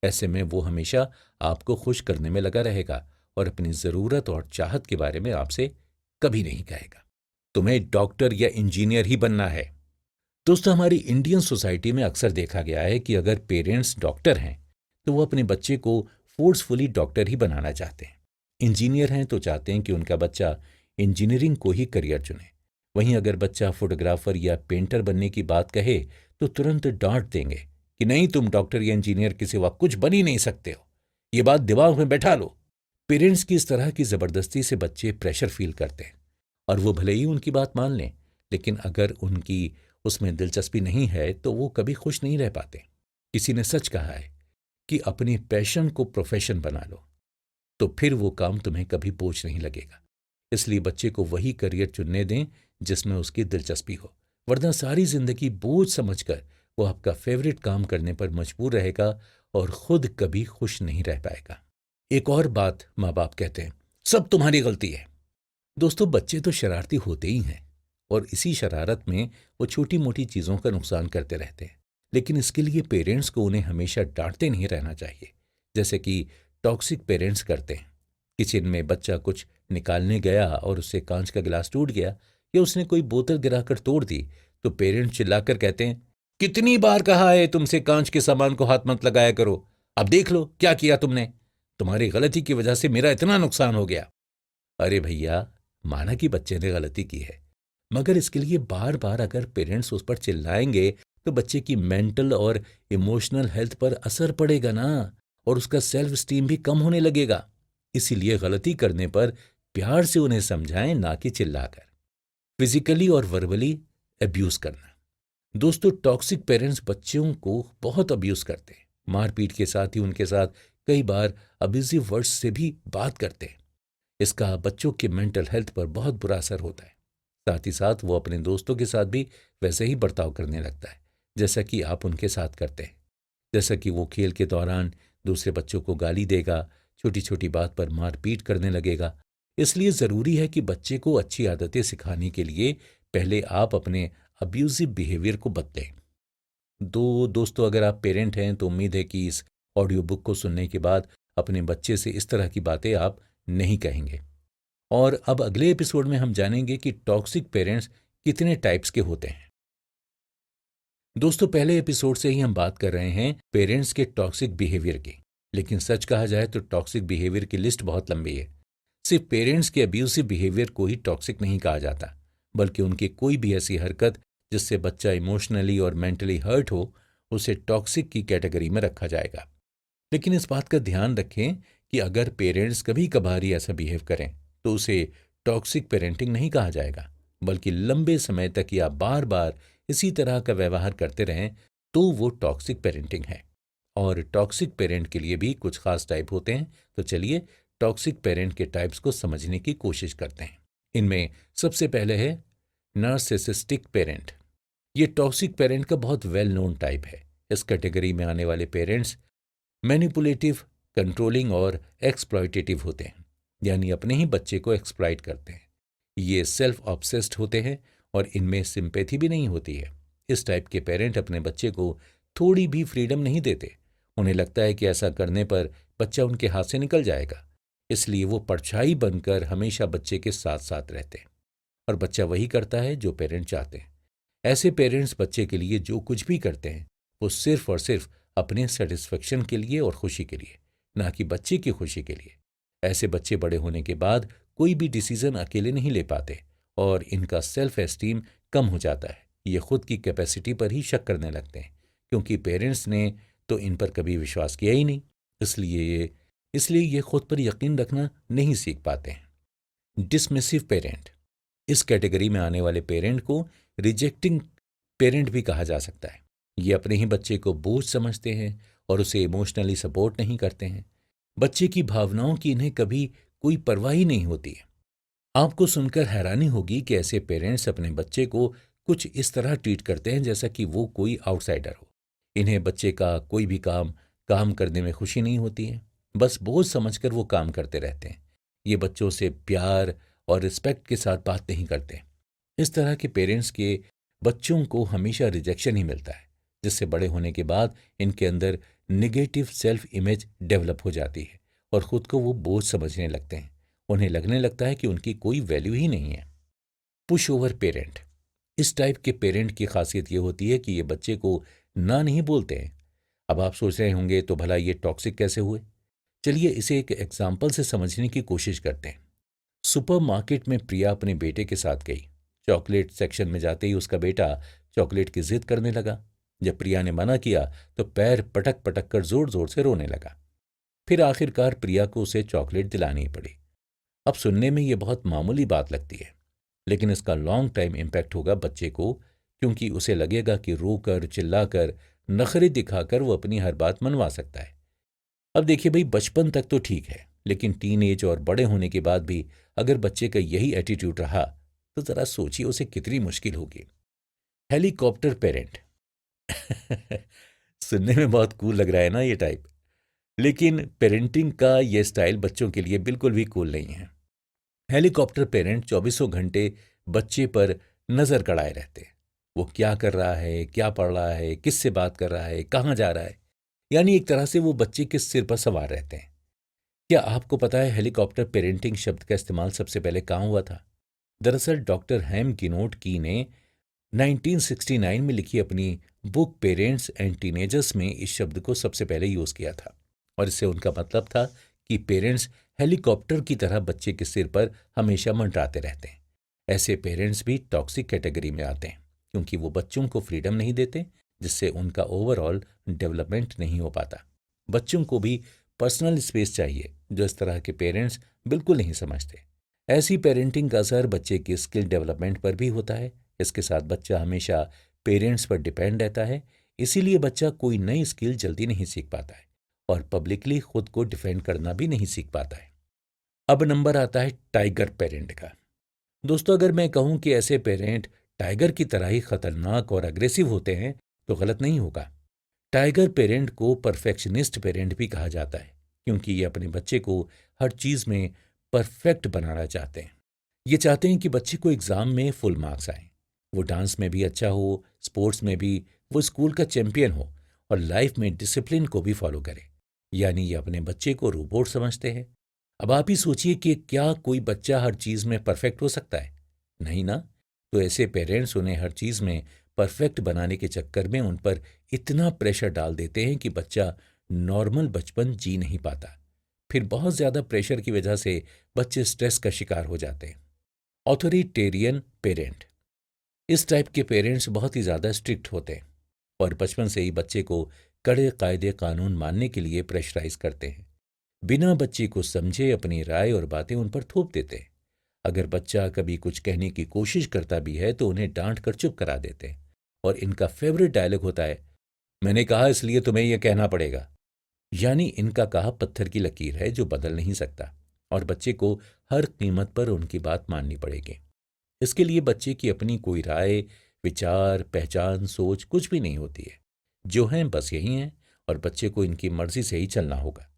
ऐसे में वो हमेशा आपको खुश करने में लगा रहेगा और अपनी जरूरत और चाहत के बारे में आपसे कभी नहीं कहेगा। तुम्हें डॉक्टर या इंजीनियर ही बनना है। दोस्तों, हमारी इंडियन सोसाइटी में अक्सर देखा गया है कि अगर पेरेंट्स डॉक्टर हैं तो वो अपने बच्चे को फोर्सफुली डॉक्टर ही बनाना चाहते हैं। इंजीनियर हैं तो चाहते हैं कि उनका बच्चा इंजीनियरिंग को ही करियर चुने। वहीं अगर बच्चा फोटोग्राफर या पेंटर बनने की बात कहे तो तुरंत डांट देंगे कि नहीं, तुम डॉक्टर या इंजीनियर के सिवा कुछ बन ही नहीं सकते हो, ये बात दिमाग में बैठा लो। पेरेंट्स की इस तरह की जबरदस्ती से बच्चे प्रेशर फील करते हैं और वो भले ही उनकी बात मान लें, लेकिन अगर उनकी उसमें दिलचस्पी नहीं है तो वो कभी खुश नहीं रह पाते। किसी ने सच कहा है कि अपनी पैशन को प्रोफेशन बना लो, तो फिर वो काम तुम्हें कभी बोझ नहीं लगेगा। इसलिए बच्चे को वही करियर चुनने दें जिसमें उसकी दिलचस्पी हो, वरना सारी जिंदगी बोझ समझकर वो आपका फेवरेट काम करने पर मजबूर रहेगा और खुद कभी खुश नहीं रह पाएगा। एक और बात माँ बाप कहते हैं, सब तुम्हारी गलती है। दोस्तों, बच्चे तो शरारती होते ही हैं और इसी शरारत में वो छोटी मोटी चीजों का नुकसान करते रहते हैं, लेकिन इसके लिए पेरेंट्स को उन्हें हमेशा डांटते नहीं रहना चाहिए, जैसे कि टॉक्सिक पेरेंट्स करते हैं। किचन में बच्चा कुछ निकालने गया और उससे कांच का गिलास टूट गया या उसने कोई बोतल गिराकर तोड़ दी तो पेरेंट्स चिल्लाकर कहते हैं, कितनी बार कहा है तुमसे कांच के सामान को हाथ मत लगाया करो, अब देख लो क्या किया तुमने, तुम्हारी गलती की वजह से मेरा इतना नुकसान हो गया। अरे भैया, माना कि बच्चे ने गलती की है, मगर इसके लिए बार बार अगर पेरेंट्स उस पर चिल्लाएंगे तो बच्चे की मेंटल और इमोशनल हेल्थ पर असर पड़ेगा ना, और उसका सेल्फ स्टीम भी कम होने लगेगा। इसीलिए गलती करने पर प्यार से उन्हें समझाएं, ना कि चिल्लाकर। फिजिकली और वर्बली अब्यूज करना। दोस्तों, टॉक्सिक पेरेंट्स बच्चों को बहुत अब्यूज करते हैं। मारपीट के साथ ही उनके साथ कई बार अब्यूजिव वर्ड्स से भी बात करते हैं। इसका बच्चों के मेंटल हेल्थ पर बहुत बुरा असर होता है। साथ ही साथ वो अपने दोस्तों के साथ भी वैसे ही बर्ताव करने लगता है जैसा कि आप उनके साथ करते हैं। जैसा कि वो खेल के दौरान दूसरे बच्चों को गाली देगा, छोटी छोटी बात पर मारपीट करने लगेगा। इसलिए ज़रूरी है कि बच्चे को अच्छी आदतें सिखाने के लिए पहले आप अपने अब्यूजिव बिहेवियर को बदलें। दोस्तों, अगर आप पेरेंट हैं तो उम्मीद है कि इस ऑडियो बुक को सुनने के बाद अपने बच्चे से इस तरह की बातें आप नहीं कहेंगे। और अब अगले एपिसोड में हम जानेंगे कि टॉक्सिक पेरेंट्स कितने टाइप्स के होते हैं। दोस्तों, पहले एपिसोड से ही हम बात कर रहे हैं पेरेंट्स के टॉक्सिक बिहेवियर की, लेकिन सच कहा जाए तो टॉक्सिक बिहेवियर की लिस्ट बहुत लंबी है। सिर्फ पेरेंट्स के अब्यूसिव बिहेवियर को ही टॉक्सिक नहीं कहा जाता, बल्कि उनकी कोई भी ऐसी हरकत जिससे बच्चा इमोशनली और मेंटली हर्ट हो, उसे टॉक्सिक की कैटेगरी में रखा जाएगा। लेकिन इस बात का ध्यान रखें कि अगर पेरेंट्स कभी कभार ही ऐसा बिहेव करें तो उसे टॉक्सिक पेरेंटिंग नहीं कहा जाएगा, बल्कि लंबे समय तक या बार बार इसी तरह का व्यवहार करते रहें तो वो टॉक्सिक पेरेंटिंग है। और टॉक्सिक पेरेंट के लिए भी कुछ खास टाइप होते हैं, तो चलिए टॉक्सिक पेरेंट के टाइप्स को समझने की कोशिश करते हैं। इनमें सबसे पहले है नार्सिसिस्टिक पेरेंट। ये टॉक्सिक पेरेंट का बहुत वेल नोन टाइप है। इस कैटेगरी में आने वाले पेरेंट्स मैनिपुलेटिव, कंट्रोलिंग और एक्सप्लॉयटेटिव होते हैं, यानी अपने ही बच्चे को एक्सप्लॉइट करते हैं। ये सेल्फ ऑब्सेस्ड होते हैं और इनमें सिंपैथी भी नहीं होती है। इस टाइप के पेरेंट अपने बच्चे को थोड़ी भी फ्रीडम नहीं देते। उन्हें लगता है कि ऐसा करने पर बच्चा उनके हाथ से निकल जाएगा, इसलिए वो परछाई बनकर हमेशा बच्चे के साथ साथ रहते हैं और बच्चा वही करता है जो पेरेंट चाहते हैं। ऐसे पेरेंट्स बच्चे के लिए जो कुछ भी करते हैं वो सिर्फ और सिर्फ अपने सेटिस्फेक्शन के लिए और खुशी के लिए, ना कि बच्चे की खुशी के लिए। ऐसे बच्चे बड़े होने के बाद कोई भी डिसीजन अकेले नहीं ले पाते और इनका सेल्फ एस्टीम कम हो जाता है। ये खुद की कैपेसिटी पर ही शक करने लगते हैं, क्योंकि पेरेंट्स ने तो इन पर कभी विश्वास किया ही नहीं। इसलिए ये खुद पर यकीन रखना नहीं सीख पाते हैं। Dismissive parent. इस कैटेगरी में आने वाले पेरेंट को रिजेक्टिंग पेरेंट भी कहा जा सकता है। ये अपने ही बच्चे को बोझ समझते हैं और उसे इमोशनली सपोर्ट नहीं करते हैं। बच्चे की भावनाओं की इन्हें कभी कोई परवाह ही नहीं होती है। आपको सुनकर हैरानी होगी कि ऐसे पेरेंट्स अपने बच्चे को कुछ इस तरह ट्रीट करते हैं जैसा कि वो कोई आउटसाइडर हो। इन्हें बच्चे का कोई भी काम करने में खुशी नहीं होती है, बस बोझ समझकर वो काम करते रहते हैं। ये बच्चों से प्यार और रिस्पेक्ट के साथ बात नहीं करते। इस तरह के पेरेंट्स के बच्चों को हमेशा रिजेक्शन ही मिलता है, जिससे बड़े होने के बाद इनके अंदर निगेटिव सेल्फ इमेज डेवलप हो जाती है और खुद को वो बोझ समझने लगते हैं। उन्हें लगने लगता है कि उनकी कोई वैल्यू ही नहीं है। Push over parent. इस टाइप के पेरेंट की खासियत ये होती है कि ये बच्चे को ना नहीं बोलते हैं। अब आप सोच रहे होंगे तो भला ये टॉक्सिक कैसे हुए? चलिए इसे एक एग्जाम्पल से समझने की कोशिश करते हैं। सुपरमार्केट में प्रिया अपने बेटे के साथ गई। चॉकलेट सेक्शन में जाते ही उसका बेटा चॉकलेट की जिद करने लगा। जब प्रिया ने मना किया तो पैर पटक पटक कर जोर जोर से रोने लगा। फिर आखिरकार प्रिया को उसे चॉकलेट दिलानी पड़ी। अब सुनने में ये बहुत मामूली बात लगती है, लेकिन इसका लॉन्ग टाइम इम्पैक्ट होगा बच्चे को, क्योंकि उसे लगेगा कि रोकर, चिल्लाकर, नखरे दिखाकर वो अपनी हर बात मनवा सकता है। अब देखिए भाई, बचपन तक तो ठीक है, लेकिन टीन एज और बड़े होने के बाद भी अगर बच्चे का यही एटीट्यूड रहा तो जरा सोचिए उसे कितनी मुश्किल होगी। Helicopter parent. सुनने में बहुत कूल लग रहा है ना ये टाइप, लेकिन पेरेंटिंग का ये स्टाइल बच्चों के लिए बिल्कुल भी कूल नहीं है। हेलीकॉप्टर पेरेंट चौबीसों घंटे बच्चे पर नजर गड़ाए रहते हैं। वो क्या कर रहा है, क्या पढ़ रहा है, किससे बात कर रहा है, कहाँ जा रहा है, यानी एक तरह से वो बच्चे के सिर पर सवार रहते हैं। क्या आपको पता है हेलीकॉप्टर पेरेंटिंग शब्द का इस्तेमाल सबसे पहले कहाँ हुआ था? दरअसल डॉक्टर हैम गिनोट की ने 1969 में लिखी अपनी बुक पेरेंट्स एंड टीनेजर्स में इस शब्द को सबसे पहले यूज किया था, और इससे उनका मतलब था कि पेरेंट्स हेलीकॉप्टर की तरह बच्चे के सिर पर हमेशा मंडराते रहते हैं। ऐसे पेरेंट्स भी टॉक्सिक कैटेगरी में आते हैं, क्योंकि वो बच्चों को फ्रीडम नहीं देते, जिससे उनका ओवरऑल डेवलपमेंट नहीं हो पाता। बच्चों को भी पर्सनल स्पेस चाहिए, जो इस तरह के पेरेंट्स बिल्कुल नहीं समझते। ऐसी पेरेंटिंग का असर बच्चे की स्किल डेवलपमेंट पर भी होता है। इसके साथ बच्चा हमेशा पेरेंट्स पर डिपेंड रहता है, इसीलिए बच्चा कोई नई स्किल जल्दी नहीं सीख पाता है और पब्लिकली खुद को डिफेंड करना भी नहीं सीख पाता है। अब नंबर आता है टाइगर पेरेंट का। दोस्तों, अगर मैं कहूं कि ऐसे पेरेंट टाइगर की तरह ही खतरनाक और अग्रेसिव होते हैं तो गलत नहीं होगा। टाइगर पेरेंट को परफेक्शनिस्ट पेरेंट भी कहा जाता है, क्योंकि ये अपने बच्चे को हर चीज में परफेक्ट बनाना चाहते हैं। ये चाहते हैं कि बच्चे को एग्जाम में फुल मार्क्स आए, वो डांस में भी अच्छा हो, स्पोर्ट्स में भी वो स्कूल का चैंपियन हो और लाइफ में डिसिप्लिन को भी फॉलो करे। यानी ये अपने बच्चे को रोबोट समझते हैं। अब आप ही सोचिए कि क्या कोई बच्चा हर चीज में परफेक्ट हो सकता है? नहीं ना। तो ऐसे पेरेंट्स उन्हें हर चीज में परफेक्ट बनाने के चक्कर में उन पर इतना प्रेशर डाल देते हैं कि बच्चा नॉर्मल बचपन जी नहीं पाता। फिर बहुत ज्यादा प्रेशर की वजह से बच्चे स्ट्रेस का शिकार हो जाते हैं। Authoritarian parent. इस टाइप के पेरेंट्स बहुत ही ज्यादा स्ट्रिक्ट होते हैं और बचपन से ही बच्चे को कड़े कायदे कानून मानने के लिए प्रेशराइज करते हैं। बिना बच्चे को समझे अपनी राय और बातें उन पर थोप देते हैं। अगर बच्चा कभी कुछ कहने की कोशिश करता भी है तो उन्हें डांट कर चुप करा देते हैं। और इनका फेवरेट डायलॉग होता है, मैंने कहा इसलिए तुम्हें यह कहना पड़ेगा। यानी इनका कहा पत्थर की लकीर है जो बदल नहीं सकता। और बच्चे को हर कीमत पर उनकी बात माननी पड़ेगी। इसके लिए बच्चे की अपनी कोई राय, विचार, पहचान, सोच कुछ भी नहीं होती है। जो हैं बस यही हैं और बच्चे को इनकी मर्जी से ही चलना होगा।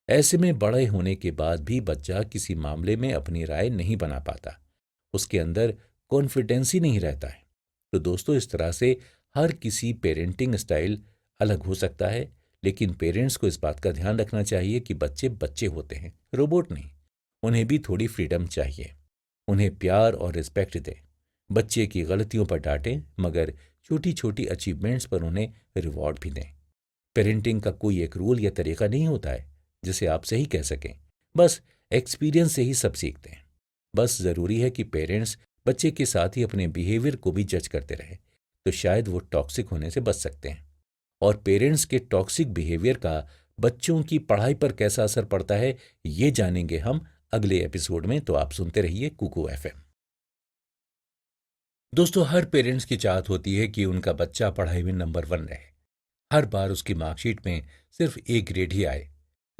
ऐसे में बड़े होने के बाद भी बच्चा किसी मामले में अपनी राय नहीं बना पाता, उसके अंदर कॉन्फिडेंस ही नहीं रहता है। तो दोस्तों, इस तरह से हर किसी पेरेंटिंग स्टाइल अलग हो सकता है, लेकिन पेरेंट्स को इस बात का ध्यान रखना चाहिए कि बच्चे बच्चे होते हैं, रोबोट नहीं। उन्हें भी थोड़ी फ्रीडम चाहिए। उन्हें प्यार और रिस्पेक्ट दें। बच्चे की गलतियों पर डांटें, मगर छोटी छोटी अचीवमेंट्स पर उन्हें रिवॉर्ड भी दें। पेरेंटिंग का कोई एक रूल या तरीका नहीं होता है जिसे आप सही कह सकें। बस एक्सपीरियंस से ही सब सीखते हैं। बस ज़रूरी है कि पेरेंट्स बच्चे के साथ ही अपने बिहेवियर को भी जज करते रहे, तो शायद वो टॉक्सिक होने से बच सकते हैं। और पेरेंट्स के टॉक्सिक बिहेवियर का बच्चों की पढ़ाई पर कैसा असर पड़ता है, ये जानेंगे हम अगले एपिसोड में। तो आप सुनते रहिए कुकू एफएम। दोस्तों, हर पेरेंट्स की चाहत होती है कि उनका बच्चा पढ़ाई में नंबर 1 रहे। हर बार उसकी मार्कशीट में सिर्फ ए ग्रेड ही आए।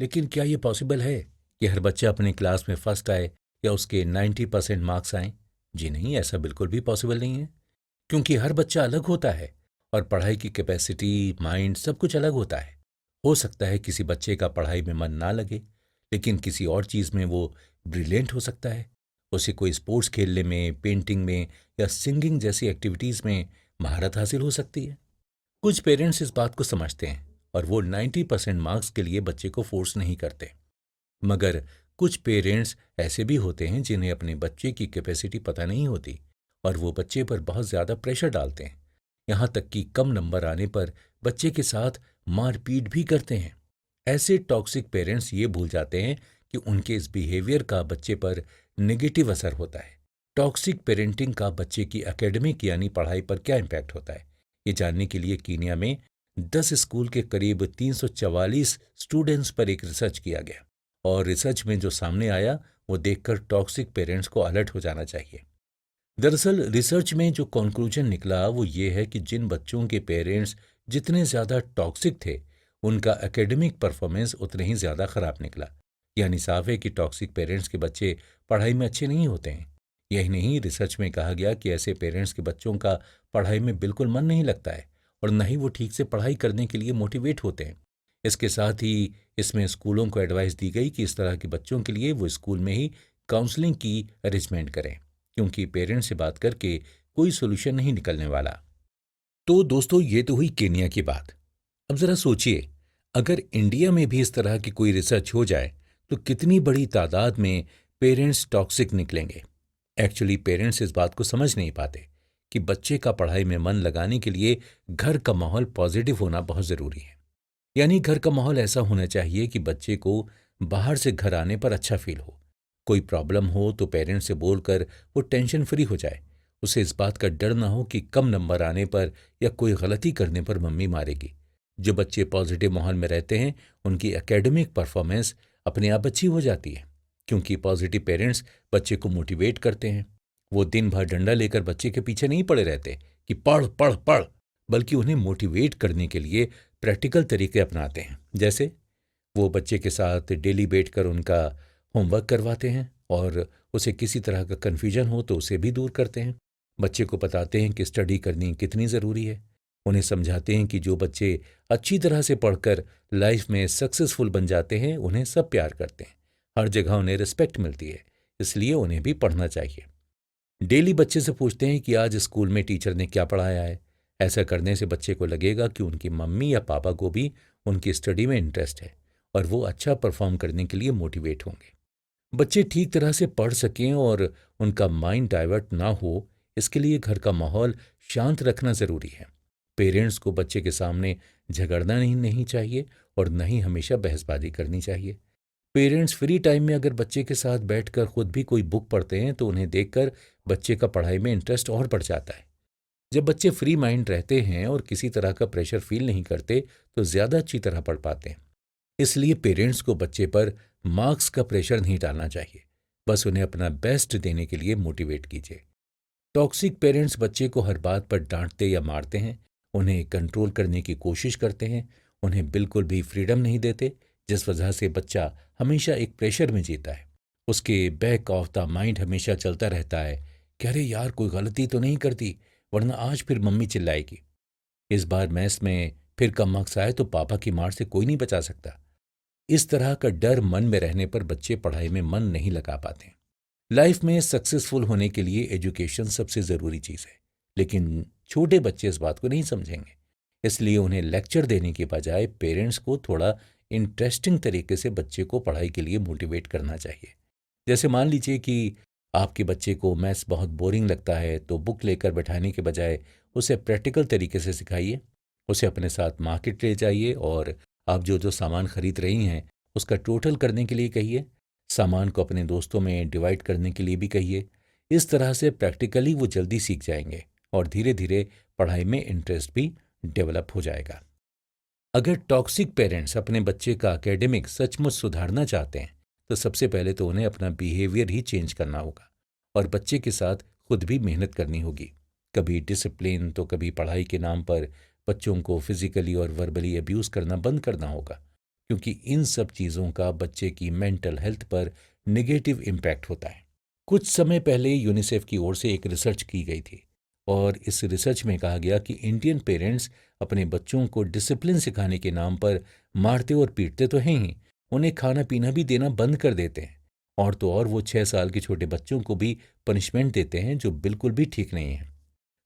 लेकिन क्या ये पॉसिबल है कि हर बच्चा अपनी क्लास में फर्स्ट आए या उसके 90% मार्क्स आएं? जी नहीं, ऐसा बिल्कुल भी पॉसिबल नहीं है, क्योंकि हर बच्चा अलग होता है और पढ़ाई की कैपेसिटी, माइंड सब कुछ अलग होता है। हो सकता है किसी बच्चे का पढ़ाई में मन ना लगे, लेकिन किसी और चीज़ में वो ब्रिलियंट हो सकता है। उसे कोई स्पोर्ट्स खेलने में, पेंटिंग में या सिंगिंग जैसी एक्टिविटीज़ में महारत हासिल हो सकती है। कुछ पेरेंट्स इस बात को समझते हैं और वो 90% मार्क्स के लिए बच्चे को फोर्स नहीं करते। मगर कुछ पेरेंट्स ऐसे भी होते हैं जिन्हें अपने बच्चे की कैपेसिटी पता नहीं होती और वो बच्चे पर बहुत ज़्यादा प्रेशर डालते हैं। यहाँ तक कि कम नंबर आने पर बच्चे के साथ मारपीट भी करते हैं। ऐसे टॉक्सिक पेरेंट्स ये भूल जाते हैं कि उनके इस बिहेवियर का बच्चे पर नेगेटिव असर होता है। टॉक्सिक पेरेंटिंग का बच्चे की एकेडमिक यानी पढ़ाई पर क्या इम्पैक्ट होता है, ये जानने के लिए कीनिया में 10 स्कूल के करीब 344 स्टूडेंट्स पर एक रिसर्च किया गया। और रिसर्च में जो सामने आया वो देखकर टॉक्सिक पेरेंट्स को अलर्ट हो जाना चाहिए। दरअसल रिसर्च में जो कंक्लूजन निकला वो ये है कि जिन बच्चों के पेरेंट्स जितने ज़्यादा टॉक्सिक थे, उनका एकेडमिक परफॉर्मेंस उतने ही ज़्यादा ख़राब निकला। यानी साफ है कि टॉक्सिक पेरेंट्स के बच्चे पढ़ाई में अच्छे नहीं होते हैं। यही नहीं, रिसर्च में कहा गया कि ऐसे पेरेंट्स के बच्चों का पढ़ाई में बिल्कुल मन नहीं लगता है और न ही वो ठीक से पढ़ाई करने के लिए मोटिवेट होते हैं। इसके साथ ही इसमें स्कूलों को एडवाइस दी गई कि इस तरह के बच्चों के लिए वो स्कूल में ही काउंसलिंग की अरेंजमेंट करें, क्योंकि पेरेंट्स से बात करके कोई सोल्यूशन नहीं निकलने वाला। तो दोस्तों, ये तो हुई केन्या की बात। अब जरा सोचिए, अगर इंडिया में भी इस तरह की कोई रिसर्च हो जाए तो कितनी बड़ी तादाद में पेरेंट्स टॉक्सिक निकलेंगे। एक्चुअली पेरेंट्स इस बात को समझ नहीं पाते कि बच्चे का पढ़ाई में मन लगाने के लिए घर का माहौल पॉजिटिव होना बहुत ज़रूरी है। यानी घर का माहौल ऐसा होना चाहिए कि बच्चे को बाहर से घर आने पर अच्छा फील हो। कोई प्रॉब्लम हो तो पेरेंट्स से बोलकर वो टेंशन फ्री हो जाए। उसे इस बात का डर ना हो कि कम नंबर आने पर या कोई गलती करने पर मम्मी मारेगी। जो बच्चे पॉजिटिव माहौल में रहते हैं उनकी एकेडमिक परफॉर्मेंस अपने आप अच्छी हो जाती है, क्योंकि पॉजिटिव पेरेंट्स बच्चे को मोटिवेट करते हैं। वो दिन भर डंडा लेकर बच्चे के पीछे नहीं पड़े रहते कि पढ़ पढ़ पढ़, बल्कि उन्हें मोटिवेट करने के लिए प्रैक्टिकल तरीके अपनाते हैं। जैसे वो बच्चे के साथ डेली बैठकर उनका होमवर्क करवाते हैं और उसे किसी तरह का कन्फ्यूजन हो तो उसे भी दूर करते हैं। बच्चे को बताते हैं कि स्टडी करनी कितनी ज़रूरी है। उन्हें समझाते हैं कि जो बच्चे अच्छी तरह से पढ़कर लाइफ में सक्सेसफुल बन जाते हैं उन्हें सब प्यार करते हैं, हर जगह उन्हें रिस्पेक्ट मिलती है, इसलिए उन्हें भी पढ़ना चाहिए। डेली बच्चे से पूछते हैं कि आज स्कूल में टीचर ने क्या पढ़ाया है। ऐसा करने से बच्चे को लगेगा कि उनकी मम्मी या पापा को भी उनकी स्टडी में इंटरेस्ट है और वो अच्छा परफॉर्म करने के लिए मोटिवेट होंगे। बच्चे ठीक तरह से पढ़ सकें और उनका माइंड डाइवर्ट ना हो, इसके लिए घर का माहौल शांत रखना ज़रूरी है। पेरेंट्स को बच्चे के सामने झगड़ना नहीं चाहिए और न ही हमेशा बहसबाजी करनी चाहिए। पेरेंट्स फ्री टाइम में अगर बच्चे के साथ बैठकर खुद भी कोई बुक पढ़ते हैं तो उन्हें देखकर बच्चे का पढ़ाई में इंटरेस्ट और बढ़ जाता है। जब बच्चे फ्री माइंड रहते हैं और किसी तरह का प्रेशर फील नहीं करते तो ज़्यादा अच्छी तरह पढ़ पाते हैं। इसलिए पेरेंट्स को बच्चे पर मार्क्स का प्रेशर नहीं डालना चाहिए, बस उन्हें अपना बेस्ट देने के लिए मोटिवेट कीजिए। टॉक्सिक पेरेंट्स बच्चे को हर बात पर डांटते या मारते हैं, उन्हें कंट्रोल करने की कोशिश करते हैं, उन्हें बिल्कुल भी फ्रीडम नहीं देते, जिस वजह से बच्चा हमेशा एक प्रेशर में जीता है। उसके बैक ऑफ द माइंड हमेशा चलता रहता है कि अरे यार कोई गलती तो नहीं करती, वरना आज फिर मम्मी चिल्लाएगी। इस बार मैथ्स में फिर कम मार्क्स आए तो पापा की मार से कोई नहीं बचा सकता। इस तरह का डर मन में रहने पर बच्चे पढ़ाई में मन नहीं लगा पाते। लाइफ में सक्सेसफुल होने के लिए एजुकेशन सबसे ज़रूरी चीज़ है, लेकिन छोटे बच्चे इस बात को नहीं समझेंगे। इसलिए उन्हें लेक्चर देने के बजाय पेरेंट्स को थोड़ा इंटरेस्टिंग तरीके से बच्चे को पढ़ाई के लिए मोटिवेट करना चाहिए। जैसे मान लीजिए कि आपके बच्चे को मैथ्स बहुत बोरिंग लगता है, तो बुक लेकर बैठाने के बजाय उसे प्रैक्टिकल तरीके से सिखाइए। उसे अपने साथ मार्केट ले जाइए और आप जो जो सामान खरीद रही हैं उसका टोटल करने के लिए कहिए। सामान को अपने दोस्तों में डिवाइड करने के लिए भी कहिए। इस तरह से प्रैक्टिकली वो जल्दी सीख जाएंगे और धीरे धीरे पढ़ाई में इंटरेस्ट भी डेवलप हो जाएगा। अगर टॉक्सिक पेरेंट्स अपने बच्चे का एकेडमिक सचमुच सुधारना चाहते हैं तो सबसे पहले तो उन्हें अपना बिहेवियर ही चेंज करना होगा और बच्चे के साथ खुद भी मेहनत करनी होगी। कभी डिसिप्लिन तो कभी पढ़ाई के नाम पर बच्चों को फिजिकली और वर्बली अब्यूज करना बंद करना होगा, क्योंकि इन सब चीज़ों का बच्चे की मेंटल हेल्थ पर निगेटिव इम्पैक्ट होता है। कुछ समय पहले यूनिसेफ की ओर से एक रिसर्च की गई थी और इस रिसर्च में कहा गया कि इंडियन पेरेंट्स अपने बच्चों को डिसिप्लिन सिखाने के नाम पर मारते और पीटते तो हैं ही, उन्हें खाना पीना भी देना बंद कर देते हैं। और तो और वो 6 साल के छोटे बच्चों को भी पनिशमेंट देते हैं, जो बिल्कुल भी ठीक नहीं है।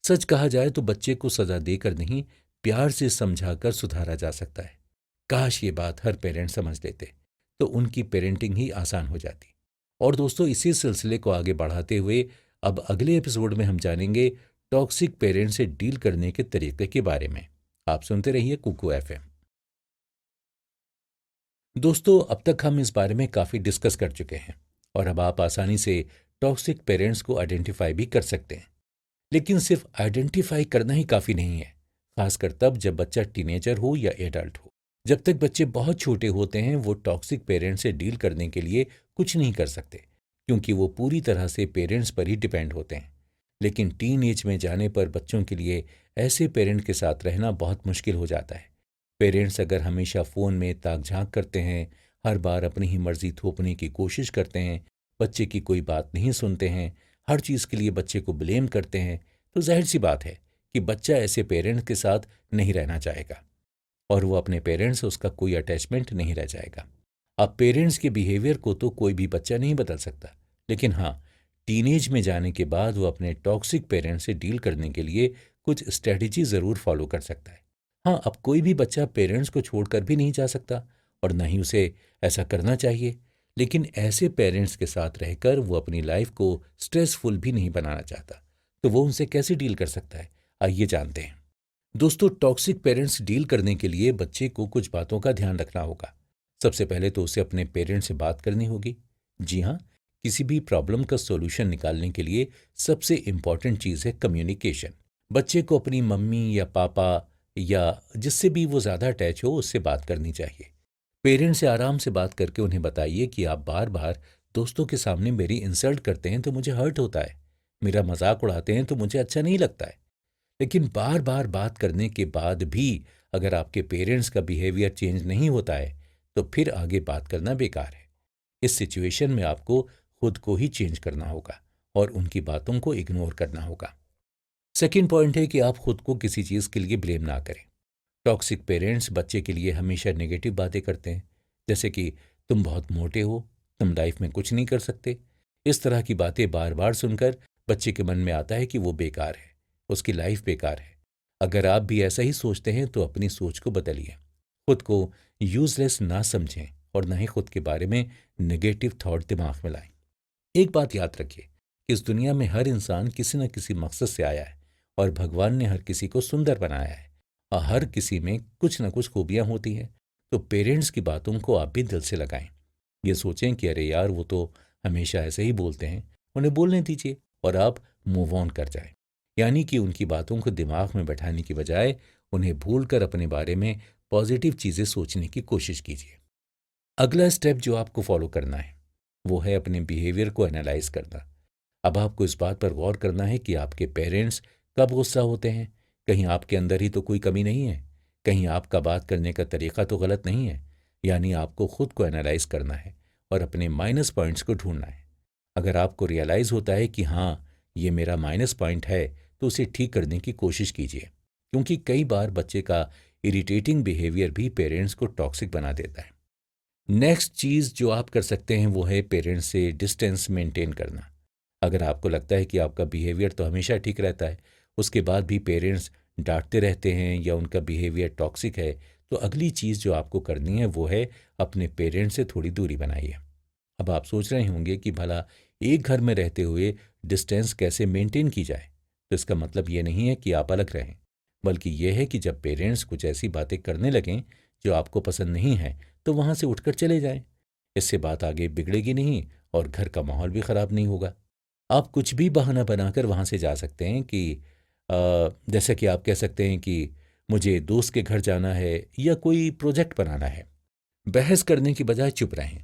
सच कहा जाए तो बच्चे को सजा देकर नहीं, प्यार से समझाकर सुधारा जा सकता है। काश ये बात हर पेरेंट समझ लेते तो उनकी पेरेंटिंग ही आसान हो जाती। और दोस्तों, इसी सिलसिले को आगे बढ़ाते हुए अब अगले एपिसोड में हम जानेंगे टॉक्सिक पेरेंट से डील करने के तरीके के बारे में। आप सुनते रहिए कुकू एफएम। दोस्तों, अब तक हम इस बारे में काफ़ी डिस्कस कर चुके हैं और अब आप आसानी से टॉक्सिक पेरेंट्स को आइडेंटिफाई भी कर सकते हैं। लेकिन सिर्फ आइडेंटिफाई करना ही काफ़ी नहीं है, खासकर तब जब बच्चा टीनेजर हो या एडल्ट हो। जब तक बच्चे बहुत छोटे होते हैं वो टॉक्सिक पेरेंट्स से डील करने के लिए कुछ नहीं कर सकते, क्योंकि वो पूरी तरह से पेरेंट्स पर ही डिपेंड होते हैं। लेकिन टीन एज में जाने पर बच्चों के लिए ऐसे पेरेंट के साथ रहना बहुत मुश्किल हो जाता है। पेरेंट्स अगर हमेशा फ़ोन में ताक झांक करते हैं, हर बार अपनी ही मर्जी थोपने की कोशिश करते हैं, बच्चे की कोई बात नहीं सुनते हैं, हर चीज़ के लिए बच्चे को ब्लेम करते हैं, तो जाहिर सी बात है कि बच्चा ऐसे पेरेंट्स के साथ नहीं रहना चाहेगा और वो अपने पेरेंट्स से उसका कोई अटैचमेंट नहीं रह जाएगा। अब पेरेंट्स के बिहेवियर को तो कोई भी बच्चा नहीं बदल सकता, लेकिन हाँ, टीनेज में जाने के बाद वो अपने टॉक्सिक पेरेंट्स से डील करने के लिए कुछ स्ट्रेटजी ज़रूर फॉलो कर सकता है। हाँ, अब कोई भी बच्चा पेरेंट्स को छोड़कर भी नहीं जा सकता और ना ही उसे ऐसा करना चाहिए, लेकिन ऐसे पेरेंट्स के साथ रहकर वो अपनी लाइफ को स्ट्रेसफुल भी नहीं बनाना चाहता, तो वो उनसे कैसे डील कर सकता है, आइए जानते हैं। दोस्तों, टॉक्सिक पेरेंट्स डील करने के लिए बच्चे को कुछ बातों का ध्यान रखना होगा। सबसे पहले तो उसे अपने पेरेंट्स से बात करनी होगी। जी हाँ, किसी भी प्रॉब्लम का सॉल्यूशन निकालने के लिए सबसे इम्पॉर्टेंट चीज़ है कम्युनिकेशन। बच्चे को अपनी मम्मी या पापा या जिससे भी वो ज़्यादा अटैच हो उससे बात करनी चाहिए। पेरेंट्स से आराम से बात करके उन्हें बताइए कि आप बार बार दोस्तों के सामने मेरी इंसल्ट करते हैं तो मुझे हर्ट होता है, मेरा मजाक उड़ाते हैं तो मुझे अच्छा नहीं लगता है। लेकिन बार बार बात करने के बाद भी अगर आपके पेरेंट्स का बिहेवियर चेंज नहीं होता है तो फिर आगे बात करना बेकार है। इस सिचुएशन में आपको खुद को ही चेंज करना होगा और उनकी बातों को इग्नोर करना होगा। सेकेंड पॉइंट है कि आप खुद को किसी चीज़ के लिए ब्लेम ना करें। टॉक्सिक पेरेंट्स बच्चे के लिए हमेशा नेगेटिव बातें करते हैं, जैसे कि तुम बहुत मोटे हो, तुम लाइफ में कुछ नहीं कर सकते। इस तरह की बातें बार बार सुनकर बच्चे के मन में आता है कि वो बेकार है, उसकी लाइफ बेकार है। अगर आप भी ऐसा ही सोचते हैं तो अपनी सोच को बदलिए। खुद को यूजलेस ना समझें और ना ही खुद के बारे में नेगेटिव थॉट दिमाग में लाएं। एक बात याद रखिए कि इस दुनिया में हर इंसान किसी न किसी मकसद से आया है और भगवान ने हर किसी को सुंदर बनाया है और हर किसी में कुछ न कुछ खूबियां होती हैं। तो पेरेंट्स की बातों को आप भी दिल से लगाएं। ये सोचें कि अरे यार, वो तो हमेशा ऐसे ही बोलते हैं, उन्हें बोलने दीजिए और आप मूव ऑन कर जाएं। यानी कि उनकी बातों को दिमाग में बैठाने की बजाय उन्हें भूलकर अपने बारे में पॉजिटिव चीज़ें सोचने की कोशिश कीजिए। अगला स्टेप जो आपको फॉलो करना है वो है अपने बिहेवियर को एनालाइज करना। अब आपको इस बात पर गौर करना है कि आपके पेरेंट्स कब गुस्सा होते हैं। कहीं आपके अंदर ही तो कोई कमी नहीं है, कहीं आपका बात करने का तरीका तो गलत नहीं है। यानी आपको खुद को एनालाइज करना है और अपने माइनस पॉइंट्स को ढूंढना है। अगर आपको रियलाइज होता है कि हाँ, ये मेरा माइनस पॉइंट है, तो उसे ठीक करने की कोशिश कीजिए, क्योंकि कई बार बच्चे का इरिटेटिंग बिहेवियर भी पेरेंट्स को टॉक्सिक बना देता है। नेक्स्ट चीज़ जो आप कर सकते हैं वो है पेरेंट्स से डिस्टेंस मेंटेन करना। अगर आपको लगता है कि आपका बिहेवियर तो हमेशा ठीक रहता है, उसके बाद भी पेरेंट्स डांटते रहते हैं या उनका बिहेवियर टॉक्सिक है, तो अगली चीज़ जो आपको करनी है वो है अपने पेरेंट्स से थोड़ी दूरी बनाइए। अब आप सोच रहे होंगे कि भला एक घर में रहते हुए डिस्टेंस कैसे मेंटेन की जाए। तो इसका मतलब ये नहीं है कि आप अलग रहें, बल्कि यह है कि जब पेरेंट्स कुछ ऐसी बातें करने लगें जो आपको पसंद नहीं है, तो वहाँ से उठकर चले जाएं। इससे बात आगे बिगड़ेगी नहीं और घर का माहौल भी ख़राब नहीं होगा। आप कुछ भी बहाना बनाकर वहाँ से जा सकते हैं कि जैसे कि आप कह सकते हैं कि मुझे दोस्त के घर जाना है या कोई प्रोजेक्ट बनाना है। बहस करने की बजाय चुप रहें।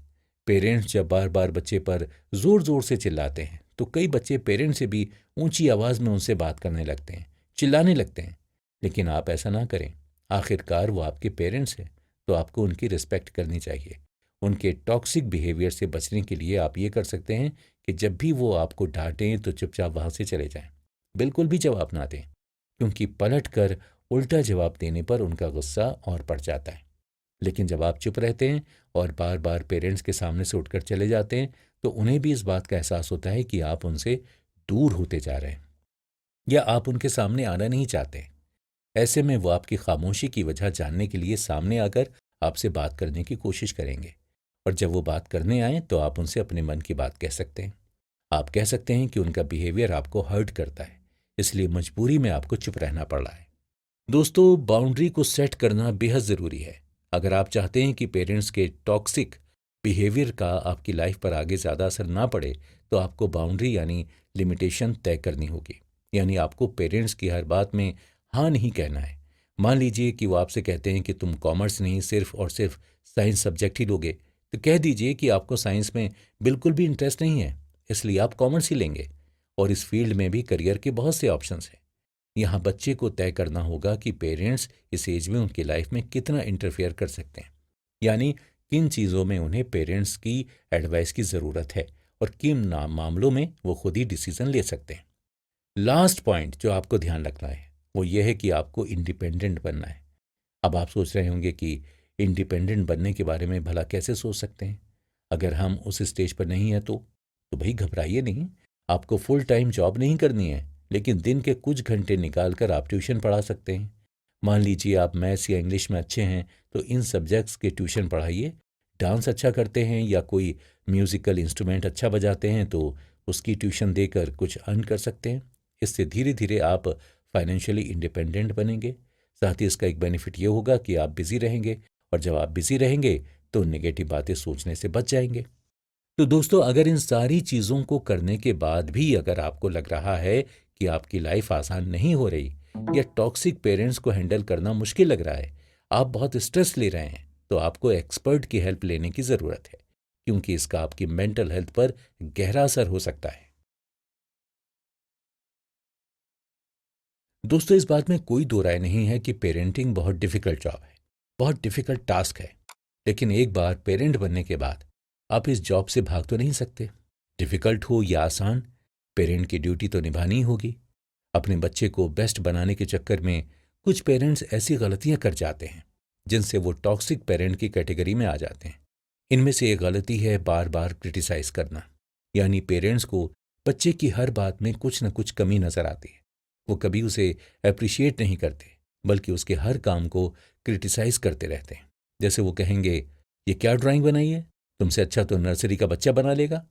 पेरेंट्स जब बार बार बच्चे पर जोर जोर से चिल्लाते हैं, तो कई बच्चे पेरेंट्स से भी ऊंची आवाज़ में उनसे बात करने लगते हैं, चिल्लाने लगते हैं। लेकिन आप ऐसा ना करें। आखिरकार वो आपके पेरेंट्स हैं, तो आपको उनकी रिस्पेक्ट करनी चाहिए। उनके टॉक्सिक बिहेवियर से बचने के लिए आप ये कर सकते हैं कि जब भी वो आपको डांटें तो चुपचाप वहाँ से चले जाएं। बिल्कुल भी जवाब ना दें, क्योंकि पलट कर उल्टा जवाब देने पर उनका गुस्सा और बढ़ जाता है। लेकिन जब आप चुप रहते हैं और बार बार पेरेंट्स के सामने से उठकर चले जाते हैं, तो उन्हें भी इस बात का एहसास होता है कि आप उनसे दूर होते जा रहे हैं या आप उनके सामने आना नहीं चाहते। ऐसे में वो आपकी खामोशी की वजह जानने के लिए सामने आकर आपसे बात करने की कोशिश करेंगे। और जब वो बात करने आए तो आप उनसे अपने मन की बात कह सकते हैं। आप कह सकते हैं कि उनका बिहेवियर आपको हर्ट करता है, इसलिए मजबूरी में आपको चुप रहना पड़ रहा है। दोस्तों, बाउंड्री को सेट करना बेहद ज़रूरी है। अगर आप चाहते हैं कि पेरेंट्स के टॉक्सिक बिहेवियर का आपकी लाइफ पर आगे ज़्यादा असर ना पड़े, तो आपको बाउंड्री यानी लिमिटेशन तय करनी होगी। यानी आपको पेरेंट्स की हर बात में हाँ नहीं कहना है। मान लीजिए कि वो आपसे कहते हैं कि तुम कॉमर्स नहीं, सिर्फ और सिर्फ साइंस सब्जेक्ट ही लोगे, तो कह दीजिए कि आपको साइंस में बिल्कुल भी इंटरेस्ट नहीं है, इसलिए आप कॉमर्स ही लेंगे। और इस फील्ड में भी करियर के बहुत से ऑप्शंस हैं। यहाँ बच्चे को तय करना होगा कि पेरेंट्स इस एज में उनकी लाइफ में कितना इंटरफेयर कर सकते हैं, यानी किन चीज़ों में उन्हें पेरेंट्स की एडवाइस की ज़रूरत है और किन मामलों में वो खुद ही डिसीजन ले सकते हैं। लास्ट पॉइंट जो आपको ध्यान रखना है वो ये है कि आपको इंडिपेंडेंट बनना है। अब आप सोच रहे होंगे कि इंडिपेंडेंट बनने के बारे में भला कैसे सोच सकते हैं, अगर हम उस स्टेज पर नहीं हैं तो भाई घबराइए नहीं। आपको फुल टाइम जॉब नहीं करनी है, लेकिन दिन के कुछ घंटे निकाल कर आप ट्यूशन पढ़ा सकते हैं। मान लीजिए आप मैथ्स या इंग्लिश में अच्छे हैं, तो इन सब्जेक्ट्स के ट्यूशन पढ़ाइए। डांस अच्छा करते हैं या कोई म्यूज़िकल इंस्ट्रूमेंट अच्छा बजाते हैं, तो उसकी ट्यूशन देकर कुछ अर्न कर सकते हैं। इससे धीरे धीरे आप फाइनेंशियली इंडिपेंडेंट बनेंगे। साथ ही इसका एक बेनिफिट ये होगा कि आप बिज़ी रहेंगे, और जब आप बिज़ी रहेंगे तो नेगेटिव बातें सोचने से बच जाएंगे। तो दोस्तों, अगर इन सारी चीज़ों को करने के बाद भी अगर आपको लग रहा है कि आपकी लाइफ आसान नहीं हो रही या टॉक्सिक पेरेंट्स को हैंडल करना मुश्किल लग रहा है, आप बहुत स्ट्रेस ले रहे हैं, तो आपको एक्सपर्ट की हेल्प लेने की ज़रूरत है, क्योंकि इसका आपकी मेंटल हेल्थ पर गहरा असर हो सकता है। दोस्तों, इस बात में कोई दो राय नहीं है कि पेरेंटिंग बहुत डिफ़िकल्ट जॉब है, बहुत डिफ़िकल्ट टास्क है। लेकिन एक बार पेरेंट बनने के बाद आप इस जॉब से भाग तो नहीं सकते। डिफ़िकल्ट हो या आसान, पेरेंट की ड्यूटी तो निभानी ही होगी। अपने बच्चे को बेस्ट बनाने के चक्कर में कुछ पेरेंट्स ऐसी गलतियां कर जाते हैं जिनसे वो टॉक्सिक पेरेंट की कैटेगरी में आ जाते हैं। इनमें से एक गलती है बार बार क्रिटिसाइज करना। यानी पेरेंट्स को बच्चे की हर बात में कुछ न कुछ कमी नजर आती है। वो कभी उसे अप्रिशिएट नहीं करते, बल्कि उसके हर काम को क्रिटिसाइज करते रहते हैं। जैसे वो कहेंगे, ये क्या ड्राइंग बनाई है, तुमसे अच्छा तो नर्सरी का बच्चा बना लेगा।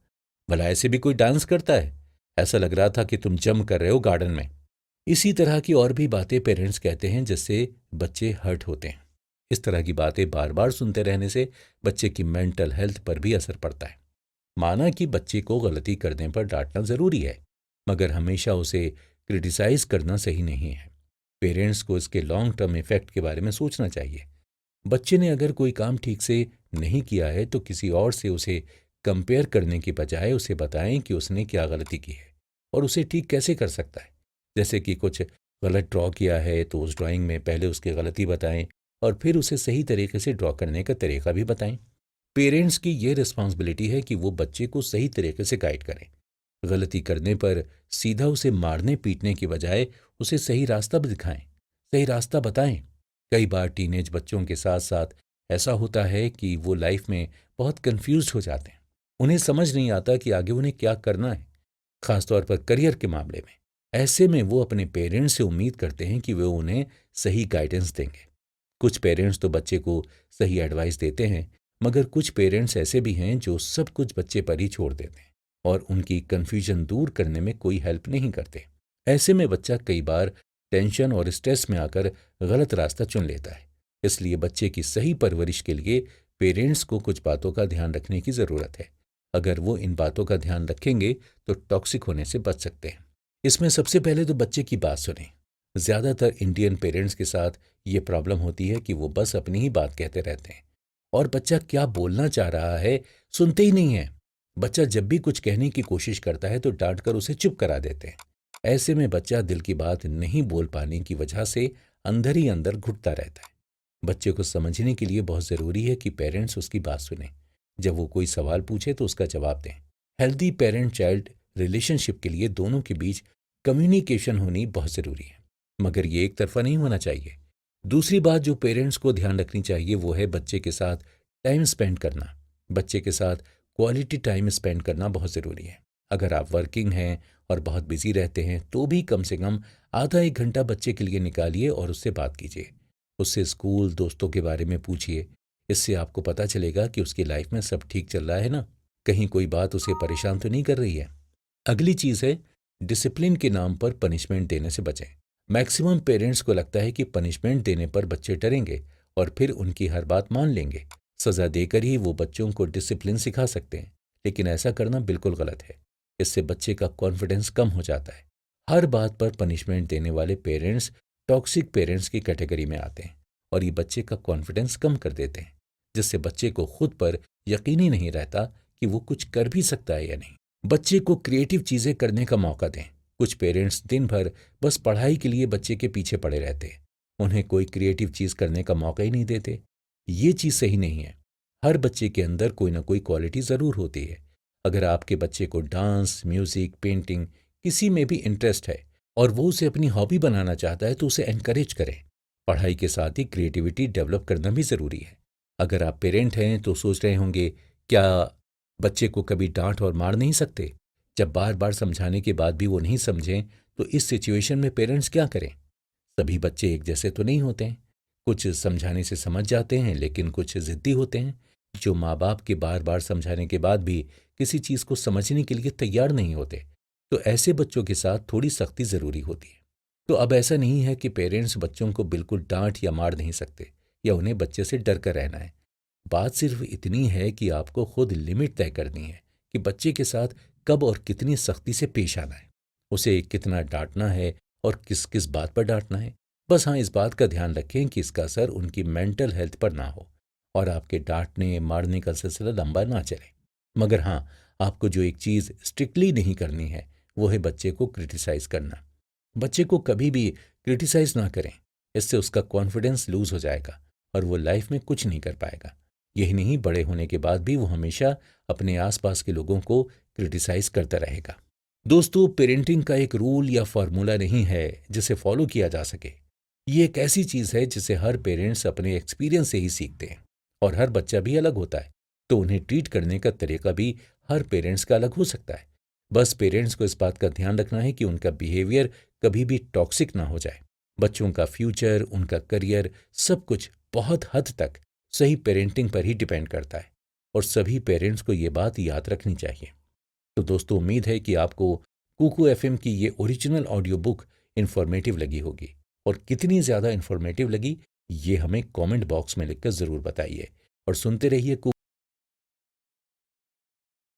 भला ऐसे भी कोई डांस करता है, ऐसा लग रहा था कि तुम जम कर रहे हो गार्डन में। इसी तरह की और भी बातें पेरेंट्स कहते हैं जिससे बच्चे हर्ट होते हैं। इस तरह की बातें बार बार सुनते रहने से बच्चे की मेंटल हेल्थ पर भी असर पड़ता है। माना कि बच्चे को गलती करने पर डांटना जरूरी है, मगर हमेशा उसे क्रिटिसाइज करना सही नहीं है। पेरेंट्स को इसके लॉन्ग टर्म इफेक्ट के बारे में सोचना चाहिए। बच्चे ने अगर कोई काम ठीक से नहीं किया है तो किसी और से उसे कंपेयर करने की बजाय उसे बताएं कि उसने क्या गलती की है और उसे ठीक कैसे कर सकता है। जैसे कि कुछ गलत ड्रॉ किया है तो उस ड्राइंग में पहले उसकी गलती बताएं और फिर उसे सही तरीके से ड्रॉ करने का तरीका भी बताएं। पेरेंट्स की ये रिस्पॉन्सिबिलिटी है कि वो बच्चे को सही तरीके से गाइड करें। गलती करने पर सीधा उसे मारने पीटने की बजाय उसे सही रास्ता भी दिखाएं, सही रास्ता बताएं। कई बार टीनेज बच्चों के साथ साथ ऐसा होता है कि वो लाइफ में बहुत कंफ्यूज्ड हो जाते हैं। उन्हें समझ नहीं आता कि आगे उन्हें क्या करना है, खासतौर पर करियर के मामले में। ऐसे में वो अपने पेरेंट्स से उम्मीद करते हैं कि वे उन्हें सही गाइडेंस देंगे। कुछ पेरेंट्स तो बच्चे को सही एडवाइस देते हैं, मगर कुछ पेरेंट्स ऐसे भी हैं जो सब कुछ बच्चे पर ही छोड़ देते हैं और उनकी कन्फ्यूजन दूर करने में कोई हेल्प नहीं करते। ऐसे में बच्चा कई बार टेंशन और स्ट्रेस में आकर गलत रास्ता चुन लेता है। इसलिए बच्चे की सही परवरिश के लिए पेरेंट्स को कुछ बातों का ध्यान रखने की ज़रूरत है। अगर वो इन बातों का ध्यान रखेंगे तो टॉक्सिक होने से बच सकते हैं। इसमें सबसे पहले तो बच्चे की बात सुनें। ज़्यादातर इंडियन पेरेंट्स के साथ ये प्रॉब्लम होती है कि वो बस अपनी ही बात कहते रहते हैं और बच्चा क्या बोलना चाह रहा है सुनते ही नहीं है। बच्चा जब भी कुछ कहने की कोशिश करता है तो डांट कर उसे चुप करा देते हैं। ऐसे में बच्चा दिल की बात नहीं बोल पाने की वजह से अंदर ही अंदर घुटता रहता है। बच्चे को समझने के लिए बहुत ज़रूरी है कि पेरेंट्स उसकी बात सुनें। जब वो कोई सवाल पूछे तो उसका जवाब दें। हेल्दी पेरेंट चाइल्ड रिलेशनशिप के लिए दोनों के बीच कम्युनिकेशन होनी बहुत ज़रूरी है, मगर ये एक तरफा नहीं होना चाहिए। दूसरी बात जो पेरेंट्स को ध्यान रखनी चाहिए वो है बच्चे के साथ टाइम स्पेंड करना। बच्चे के साथ क्वालिटी टाइम स्पेंड करना बहुत ज़रूरी है। अगर आप वर्किंग हैं और बहुत बिजी रहते हैं तो भी कम से कम आधा एक घंटा बच्चे के लिए निकालिए और उससे बात कीजिए। उससे स्कूल दोस्तों के बारे में पूछिए। इससे आपको पता चलेगा कि उसकी लाइफ में सब ठीक चल रहा है ना, कहीं कोई बात उसे परेशान तो नहीं कर रही है। अगली चीज़ है डिसिप्लिन के नाम पर पनिशमेंट देने से बचें। मैक्सिमम पेरेंट्स को लगता है कि पनिशमेंट देने पर बच्चे डरेंगे और फिर उनकी हर बात मान लेंगे। सज़ा देकर ही वो बच्चों को डिसिप्लिन सिखा सकते हैं, लेकिन ऐसा करना बिल्कुल गलत है। इससे बच्चे का कॉन्फिडेंस कम हो जाता है। हर बात पर पनिशमेंट देने वाले पेरेंट्स टॉक्सिक पेरेंट्स की कैटेगरी में आते हैं और ये बच्चे का कॉन्फिडेंस कम कर देते हैं, जिससे बच्चे को खुद पर यकीन ही नहीं रहता कि वो कुछ कर भी सकता है या नहीं। बच्चे को क्रिएटिव चीज़ें करने का मौका दें। कुछ पेरेंट्स दिन भर बस पढ़ाई के लिए बच्चे के पीछे पड़े रहते हैं, उन्हें कोई क्रिएटिव चीज़ करने का मौका ही नहीं देते। ये चीज़ सही नहीं है। हर बच्चे के अंदर कोई ना कोई क्वालिटी ज़रूर होती है। अगर आपके बच्चे को डांस, म्यूज़िक, पेंटिंग किसी में भी इंटरेस्ट है और वो उसे अपनी हॉबी बनाना चाहता है तो उसे एनकरेज करें। पढ़ाई के साथ ही क्रिएटिविटी डेवलप करना भी ज़रूरी है। अगर आप पेरेंट हैं तो सोच रहे होंगे, क्या बच्चे को कभी डांट और मार नहीं सकते? जब बार बार समझाने के बाद भी वो नहीं समझें तो इस सिचुएशन में पेरेंट्स क्या करें? सभी बच्चे एक जैसे तो नहीं होते हैं। कुछ समझाने से समझ जाते हैं, लेकिन कुछ ज़िद्दी होते हैं जो माँ बाप के बार बार समझाने के बाद भी किसी चीज़ को समझने के लिए तैयार नहीं होते। तो ऐसे बच्चों के साथ थोड़ी सख्ती ज़रूरी होती है। तो अब ऐसा नहीं है कि पेरेंट्स बच्चों को बिल्कुल डांट या मार नहीं सकते या उन्हें बच्चे से डर कर रहना है। बात सिर्फ इतनी है कि आपको खुद लिमिट तय करनी है कि बच्चे के साथ कब और कितनी सख्ती से पेश आना है, उसे कितना डांटना है और किस किस बात पर डांटना है। बस हाँ, इस बात का ध्यान रखें कि इसका असर उनकी मेंटल हेल्थ पर ना हो और आपके डांटने मारने का सिलसिला लंबा ना चले। मगर हाँ, आपको जो एक चीज़ स्ट्रिक्टली नहीं करनी है वो है बच्चे को क्रिटिसाइज़ करना। बच्चे को कभी भी क्रिटिसाइज़ ना करें, इससे उसका कॉन्फिडेंस लूज़ हो जाएगा और वो लाइफ में कुछ नहीं कर पाएगा। यही नहीं, बड़े होने के बाद भी वो हमेशा अपने आसपास के लोगों को क्रिटिसाइज़ करता रहेगा। दोस्तों, पेरेंटिंग का एक रूल या फार्मूला नहीं है जिसे फॉलो किया जा सके। ये एक ऐसी चीज़ है जिसे हर पेरेंट्स अपने एक्सपीरियंस से ही सीखते हैं और हर बच्चा भी अलग होता है, तो उन्हें ट्रीट करने का तरीका भी हर पेरेंट्स का अलग हो सकता है। बस पेरेंट्स को इस बात का ध्यान रखना है कि उनका बिहेवियर कभी भी टॉक्सिक ना हो जाए। बच्चों का फ्यूचर, उनका करियर, सब कुछ बहुत हद तक सही पेरेंटिंग पर ही डिपेंड करता है और सभी पेरेंट्स को ये बात याद रखनी चाहिए। तो दोस्तों, उम्मीद है कि आपको कुकू एफएम की ये ओरिजिनल ऑडियो बुक इन्फॉर्मेटिव लगी होगी और कितनी ज़्यादा इन्फॉर्मेटिव लगी ये हमें कमेंट बॉक्स में लिखकर ज़रूर बताइए और सुनते रहिए